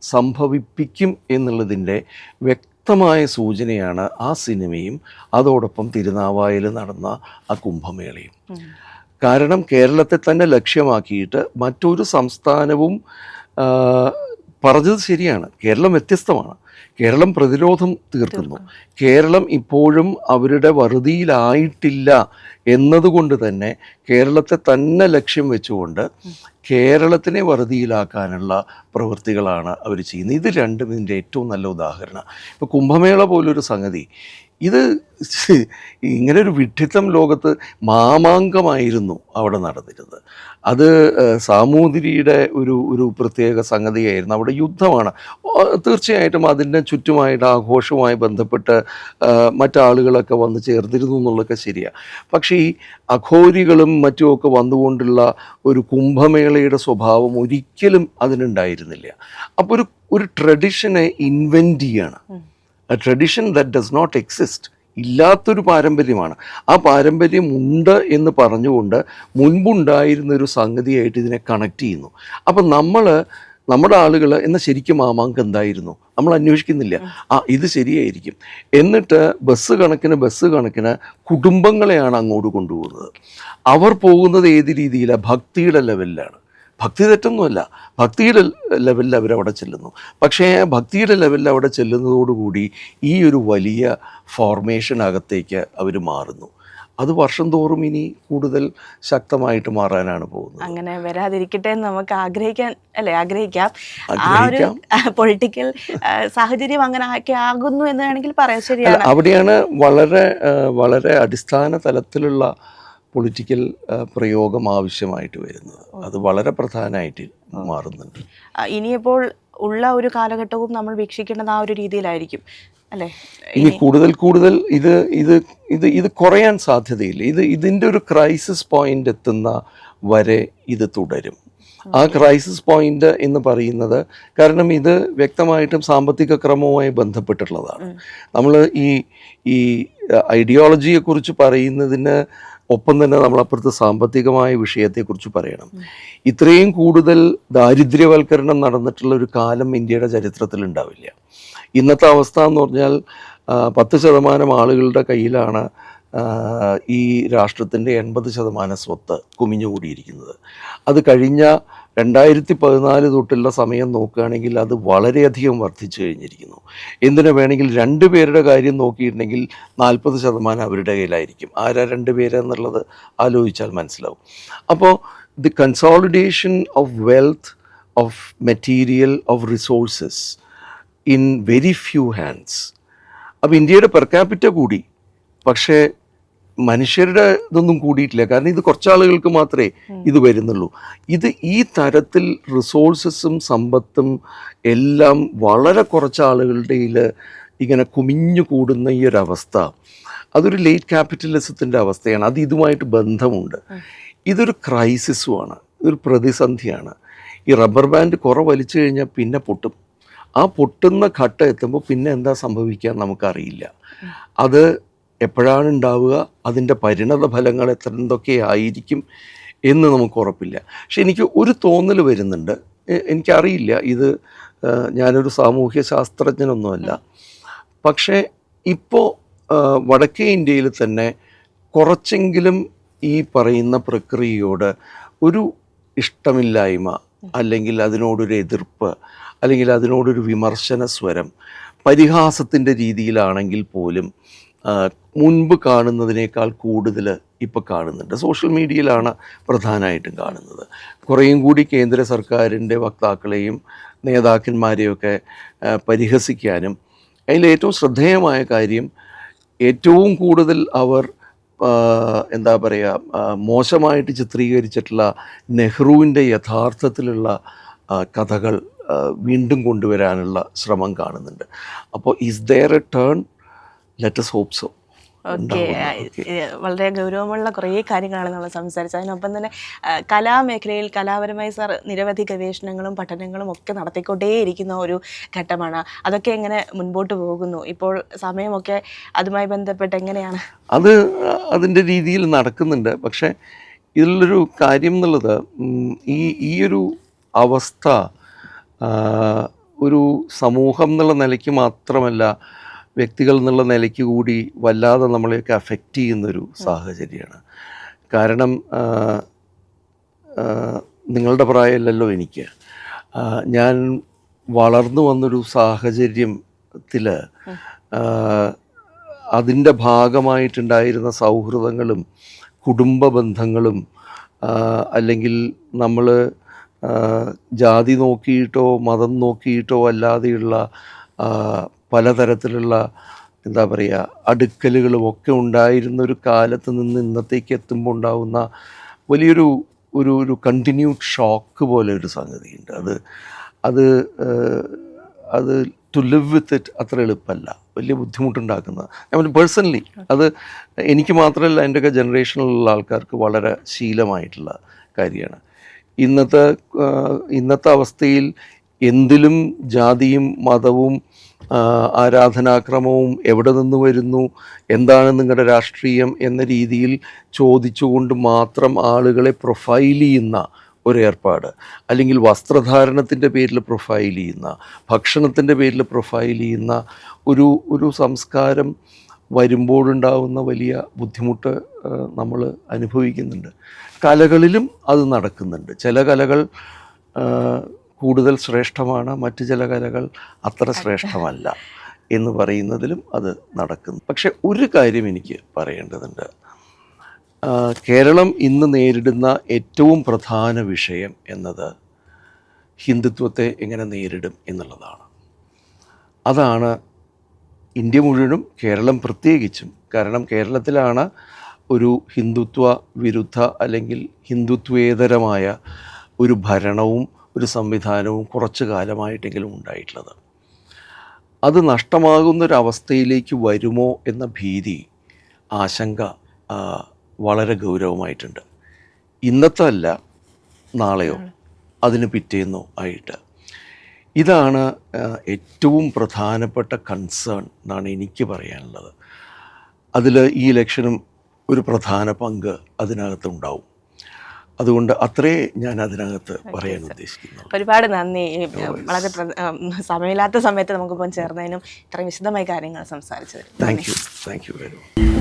സംഭവിപ്പിക്കും എന്നുള്ളതിൻ്റെ വ്യക്തമായ സൂചനയാണ് ആ സിനിമയും അതോടൊപ്പം തിരുനാവായിൽ നടന്ന ആ കുംഭമേളയും. കാരണം കേരളത്തെ തന്നെ ലക്ഷ്യമാക്കിയിട്ട് മറ്റൊരു സംസ്ഥാനവും പറഞ്ഞത് ശരിയാണ്, കേരളം വ്യത്യസ്തമാണ്. കേരളം പ്രതിരോധം തീർക്കുന്നു. കേരളം ഇപ്പോഴും അവരുടെ വറുതിയിലായിട്ടില്ല എന്നതുകൊണ്ട് തന്നെ കേരളത്തെ തന്നെ ലക്ഷ്യം വെച്ചുകൊണ്ട് കേരളത്തിനെ വറുതിയിലാക്കാനുള്ള പ്രവൃത്തികളാണ് അവർ ചെയ്യുന്നത്. ഇത് രണ്ടും ഇതിൻ്റെ ഏറ്റവും നല്ല ഉദാഹരണം. ഇപ്പോൾ കുംഭമേള പോലൊരു സംഗതി, ഇത് ഇങ്ങനൊരു വിഡ്ഢിത്തം ലോകത്ത് മാമാങ്കമായിരുന്നു അവിടെ നടന്നിരുന്നത്. അത് സാമൂതിരിയുടെ ഒരു പ്രത്യേക സംഗതിയായിരുന്നു. അവിടെ യുദ്ധമാണ്. തീർച്ചയായിട്ടും അതിൻ്റെ ചുറ്റുമായിട്ട് ആഘോഷവുമായി ബന്ധപ്പെട്ട് മറ്റാളുകളൊക്കെ വന്ന് ചേർന്നിരുന്നു എന്നുള്ളതൊക്കെ ശരിയാണ്. പക്ഷേ ഈ അഘോരികളും മറ്റുമൊക്കെ വന്നുകൊണ്ടുള്ള ഒരു കുംഭമേളയുടെ സ്വഭാവം ഒരിക്കലും അതിനുണ്ടായിരുന്നില്ല. അപ്പോൾ ഒരു ട്രഡിഷനെ ഇൻവെൻറ്റ് ചെയ്യാണ്. A tradition that does not exist. ഇല്ലാത്തൊരു പാരമ്പര്യമാണ്. ആ പാരമ്പര്യം ഉണ്ട് എന്ന് പറഞ്ഞുകൊണ്ട് മുൻപുണ്ടായിരുന്നൊരു സംഗതിയായിട്ട് ഇതിനെ കണക്ട് ചെയ്യുന്നു. അപ്പം നമ്മുടെ ആളുകൾ എന്നാൽ ശരിക്കും മാമാങ്കം എന്തായിരുന്നു നമ്മൾ അന്വേഷിക്കുന്നില്ല. ഇത് ശരിയായിരിക്കും. എന്നിട്ട് ബസ് കണക്കിന് കുടുംബങ്ങളെയാണ് അങ്ങോട്ട് കൊണ്ടുപോകുന്നത്. അവർ പോകുന്നത് ഏത് രീതിയിലാണ്? ഭക്തിയുടെ ലെവലിലാണ്. ഭക്തി തെറ്റൊന്നുമല്ല, ഭക്തിയുടെ ലെവലിൽ അവരവിടെ ചെല്ലുന്നു. പക്ഷേ ആ ഭക്തിയുടെ ലെവലിൽ അവിടെ ചെല്ലുന്നതോടുകൂടി ഈ ഒരു വലിയ ഫോർമേഷനകത്തേക്ക് അവർ മാറുന്നു. അത് വർഷം തോറും ഇനി കൂടുതൽ ശക്തമായിട്ട് മാറാനാണ് പോകുന്നത്. അങ്ങനെ വരാതിരിക്കട്ടെ എന്ന് നമുക്ക് ആഗ്രഹിക്കാം. ആ ഒരു പൊളിറ്റിക്കൽ സാഹചര്യം അങ്ങനെ ആകുന്നു എന്ന് വേണമെങ്കിൽ പറയാം. ശരിയാണ്. അവിടെയാണ് വളരെ അടിസ്ഥാന തലത്തിലുള്ള പൊളിറ്റിക്കൽ പ്രയോഗം ആവശ്യമായിട്ട് വരുന്നത്. അത് വളരെ പ്രധാനമായിട്ട് മാറുന്നുണ്ട്. ഇനിയിപ്പോൾ ഉള്ള ഒരു കാലഘട്ടവും നമ്മൾ വീക്ഷിക്കേണ്ടത് ആ ഒരു രീതിയിലായിരിക്കും അല്ലേ? ഇനി കൂടുതൽ ഇത് കുറയാൻ സാധ്യതയില്ല. ഇതിൻ്റെ ഒരു ക്രൈസിസ് പോയിന്റ് എത്തുന്ന വരെ ഇത് തുടരും. ആ ക്രൈസിസ് പോയിന്റ് എന്ന് പറയുന്നത്, കാരണം ഇത് വ്യക്തമായിട്ടും സാമ്പത്തിക ക്രമവുമായി ബന്ധപ്പെട്ടിട്ടുള്ളതാണ്. നമ്മൾ ഈ ഐഡിയോളജിയെക്കുറിച്ച് പറയുന്നതിന് ഒപ്പം തന്നെ നമ്മളപ്പുറത്ത് സാമ്പത്തികമായ വിഷയത്തെക്കുറിച്ച് പറയണം. ഇത്രയും കൂടുതൽ ദാരിദ്ര്യവൽക്കരണം നടന്നിട്ടുള്ള ഒരു കാലം ഇന്ത്യയുടെ ചരിത്രത്തിൽ ഉണ്ടാവില്ല. ഇന്നത്തെ അവസ്ഥ എന്ന് പറഞ്ഞാൽ 10% ആളുകളുടെ കയ്യിലാണ് ഈ രാഷ്ട്രത്തിൻ്റെ 80% സ്വത്ത് കുമിഞ്ഞുകൂടിയിരിക്കുന്നത്. അത് കഴിഞ്ഞ 2014 തൊട്ടുള്ള സമയം നോക്കുകയാണെങ്കിൽ അത് വളരെയധികം വർദ്ധിച്ചു കഴിഞ്ഞിരിക്കുന്നു. എന്തിനു വേണമെങ്കിൽ 2 പേരുടെ കാര്യം നോക്കിയിട്ടുണ്ടെങ്കിൽ 40% അവരുടെ കയ്യിലായിരിക്കും. ആരാ 2 പേര് എന്നുള്ളത് ആലോചിച്ചാൽ മനസ്സിലാവും. അപ്പോൾ the consolidation of wealth, of material, of resources in very few hands. അപ്പോൾ ഇന്ത്യയുടെ പെർ ക്യാപിറ്റ കൂടി, പക്ഷേ മനുഷ്യരുടെ ഇതൊന്നും കൂടിയിട്ടില്ല. കാരണം ഇത് കുറച്ചാളുകൾക്ക് മാത്രമേ ഇത് വരുന്നുള്ളൂ. ഈ തരത്തിൽ റിസോഴ്സസും സമ്പത്തും എല്ലാം വളരെ കുറച്ച് ആളുകളുടെ ഇങ്ങനെ കുമിഞ്ഞു കൂടുന്ന ഈ ഒരു അവസ്ഥ, അതൊരു ലേറ്റ് ക്യാപിറ്റലിസത്തിൻ്റെ അവസ്ഥയാണ്. അത് ഇതുമായിട്ട് ബന്ധമുണ്ട്. ഇതൊരു ക്രൈസിസുമാണ്, ഇതൊരു പ്രതിസന്ധിയാണ്. ഈ റബ്ബർ ബാൻഡ് വലിച്ചു കഴിഞ്ഞാൽ പിന്നെ പൊട്ടും. ആ പൊട്ടുന്ന ഘട്ടം എത്തുമ്പോൾ പിന്നെ എന്താ സംഭവിക്കുക നമുക്കറിയില്ല. അത് എപ്പോഴാണ് ഉണ്ടാവുക, അതിൻ്റെ പരിണത ഫലങ്ങൾ എന്തൊക്കെ ആയിരിക്കും എന്ന് നമുക്ക് ഉറപ്പില്ല. പക്ഷെ എനിക്ക് ഒരു തോന്നൽ വരുന്നുണ്ട്. എനിക്കറിയില്ല, ഇത് ഞാനൊരു സാമൂഹ്യ ശാസ്ത്രജ്ഞനൊന്നുമല്ല. പക്ഷേ ഇപ്പോൾ വടക്കേ ഇന്ത്യയിൽ തന്നെ കുറച്ചെങ്കിലും ഈ പറയുന്ന പ്രക്രിയയോട് ഒരു ഇഷ്ടമില്ലായ്മ, അല്ലെങ്കിൽ അതിനോടൊരു എതിർപ്പ്, അല്ലെങ്കിൽ അതിനോടൊരു വിമർശന സ്വരം, പരിഹാസത്തിൻ്റെ രീതിയിലാണെങ്കിൽ പോലും മുൻപ് കാണുന്നതിനേക്കാൾ കൂടുതൽ ഇപ്പോൾ കാണുന്നുണ്ട്. സോഷ്യൽ മീഡിയയിലാണ് പ്രധാനമായിട്ടും കാണുന്നത്. കുറേയും കൂടി കേന്ദ്ര സർക്കാരിൻ്റെ വക്താക്കളെയും നേതാക്കന്മാരെയൊക്കെ പരിഹസിക്കാനും, അതിലേറ്റവും ശ്രദ്ധേയമായ കാര്യം, ഏറ്റവും കൂടുതൽ അവർ എന്താ പറയുക, മോശമായിട്ട് ചിത്രീകരിച്ചിട്ടുള്ള നെഹ്റുവിൻ്റെ യഥാർത്ഥത്തിലുള്ള കഥകൾ വീണ്ടും കൊണ്ടുവരാനുള്ള ശ്രമം കാണുന്നുണ്ട്. അപ്പോൾ is there a turn? Let us hope so. Okay, വളരെ ഗൗരവമുള്ള കുറേ കാര്യങ്ങളാണ് നമ്മൾ സംസാരിച്ചത്. അതിനൊപ്പം തന്നെ കലാമേഖലയിൽ കലാപരമായി സാർ നിരവധി ഗവേഷണങ്ങളും പഠനങ്ങളും ഒക്കെ നടത്തിക്കൊണ്ടേയിരിക്കുന്ന ഒരു ഘട്ടമാണ്. അതൊക്കെ എങ്ങനെ മുൻപോട്ട് പോകുന്നു? ഇപ്പോൾ സമയമൊക്കെ അതുമായി ബന്ധപ്പെട്ട് എങ്ങനെയാണ്? അതിൻ്റെ രീതിയിൽ നടക്കുന്നുണ്ട്. പക്ഷേ ഇതിലുള്ളൊരു കാര്യം എന്നുള്ളത്, ഈ ഒരു അവസ്ഥ ഒരു സമൂഹം എന്നുള്ള നിലയ്ക്ക് മാത്രമല്ല, വ്യക്തികൾ എന്നുള്ള നിലയ്ക്ക് കൂടി വല്ലാതെ നമ്മളെയൊക്കെ അഫക്റ്റ് ചെയ്യുന്നൊരു സാഹചര്യമാണ്. കാരണം നിങ്ങളുടെ പ്രായമല്ലല്ലോ എനിക്ക്. ഞാൻ വളർന്നു വന്നൊരു സാഹചര്യത്തിൽ അതിൻ്റെ ഭാഗമായിട്ടുണ്ടായിരുന്ന സൗഹൃദങ്ങളും കുടുംബ ബന്ധങ്ങളും, അല്ലെങ്കിൽ നമ്മൾ ജാതി നോക്കിയിട്ടോ മതം നോക്കിയിട്ടോ അല്ലാതെയുള്ള പലതരത്തിലുള്ള എന്താ പറയുക അടുക്കലുകളും ഒക്കെ ഉണ്ടായിരുന്ന ഒരു കാലത്ത് നിന്ന് ഇന്നത്തേക്ക് എത്തുമ്പോൾ ഉണ്ടാകുന്ന വലിയൊരു ഒരു കണ്ടിന്യൂഡ് ഷോക്ക് പോലെ ഒരു സംഗതിയുണ്ട്. അത് ടു ലിവ് വിത്ത് ഇറ്റ് അത്ര എളുപ്പമല്ല, വലിയ ബുദ്ധിമുട്ടുണ്ടാക്കുന്നത്. ഞാൻ പേഴ്സണലി അത് എനിക്ക് മാത്രമല്ല, എൻ്റെയൊക്കെ ജനറേഷനിലുള്ള ആൾക്കാർക്ക് വളരെ ശീലമായിട്ടുള്ള കാര്യമാണ്. ഇന്നത്തെ അവസ്ഥയിൽ എന്തിലും ജാതിയും മതവും ആരാധനാക്രമവും എവിടെ നിന്ന് വരുന്നു, എന്താണ് നിങ്ങളുടെ രാഷ്ട്രീയം എന്ന രീതിയിൽ ചോദിച്ചുകൊണ്ട് മാത്രം ആളുകളെ പ്രൊഫൈൽ ചെയ്യുന്ന ഒരു ഏർപ്പാട്, അല്ലെങ്കിൽ വസ്ത്രധാരണത്തിൻ്റെ പേരിൽ പ്രൊഫൈൽ ചെയ്യുന്ന, ഭക്ഷണത്തിൻ്റെ പേരിൽ പ്രൊഫൈൽ ചെയ്യുന്ന ഒരു സംസ്കാരം വരുമ്പോഴുണ്ടാവുന്ന വലിയ ബുദ്ധിമുട്ട് നമ്മൾ അനുഭവിക്കുന്നുണ്ട്. കലകളിലും അത് നടക്കുന്നുണ്ട്. ചില കലകൾ കൂടുതൽ ശ്രേഷ്ഠമാണ്, മറ്റു ചില കലകൾ അത്ര ശ്രേഷ്ഠമല്ല എന്ന് പറയുന്നതിലും അത് നടക്കുന്നു. പക്ഷെ ഒരു കാര്യം എനിക്ക് പറയേണ്ടതുണ്ട്. കേരളം ഇന്ന് നേരിടുന്ന ഏറ്റവും പ്രധാന വിഷയം എന്നത് ഹിന്ദുത്വത്തെ എങ്ങനെ നേരിടും എന്നുള്ളതാണ്. അതാണ് ഇന്ത്യ മുഴുവനും, കേരളം പ്രത്യേകിച്ചും. കാരണം കേരളത്തിലാണ് ഒരു ഹിന്ദുത്വ വിരുദ്ധ അല്ലെങ്കിൽ ഹിന്ദുത്വേതരമായ ഒരു ഭരണവും ഒരു സംവിധാനവും കുറച്ചു കാലമായിട്ടെങ്കിലും ഉണ്ടായിട്ടുള്ളത്. അത് നഷ്ടമാകുന്നൊരവസ്ഥയിലേക്ക് വരുമോ എന്ന ഭീതി, ആശങ്ക വളരെ ഗൗരവമായിട്ടുണ്ട്. ഇന്നത്തെ അല്ല, നാളെയോ അതിന് പിറ്റേന്നോ ആയിട്ട്. ഇതാണ് ഏറ്റവും പ്രധാനപ്പെട്ട കൺസേൺ എന്നാണ് എനിക്ക് പറയാനുള്ളത്. അതിൽ ഈ ഇലക്ഷനും ഒരു പ്രധാന പങ്ക് അതിനകത്തുണ്ടാവും. അതുകൊണ്ട് അത്രേ ഞാൻ അതിനകത്ത് പറയാൻ ഉദ്ദേശിക്കുന്നു. ഒരുപാട് നന്ദി. വളരെ സമയമില്ലാത്ത സമയത്ത് നമുക്കിപ്പം ചേർന്നതിനും ഇത്രയും വിശദമായ കാര്യങ്ങൾ സംസാരിച്ചത്. Thank you very much.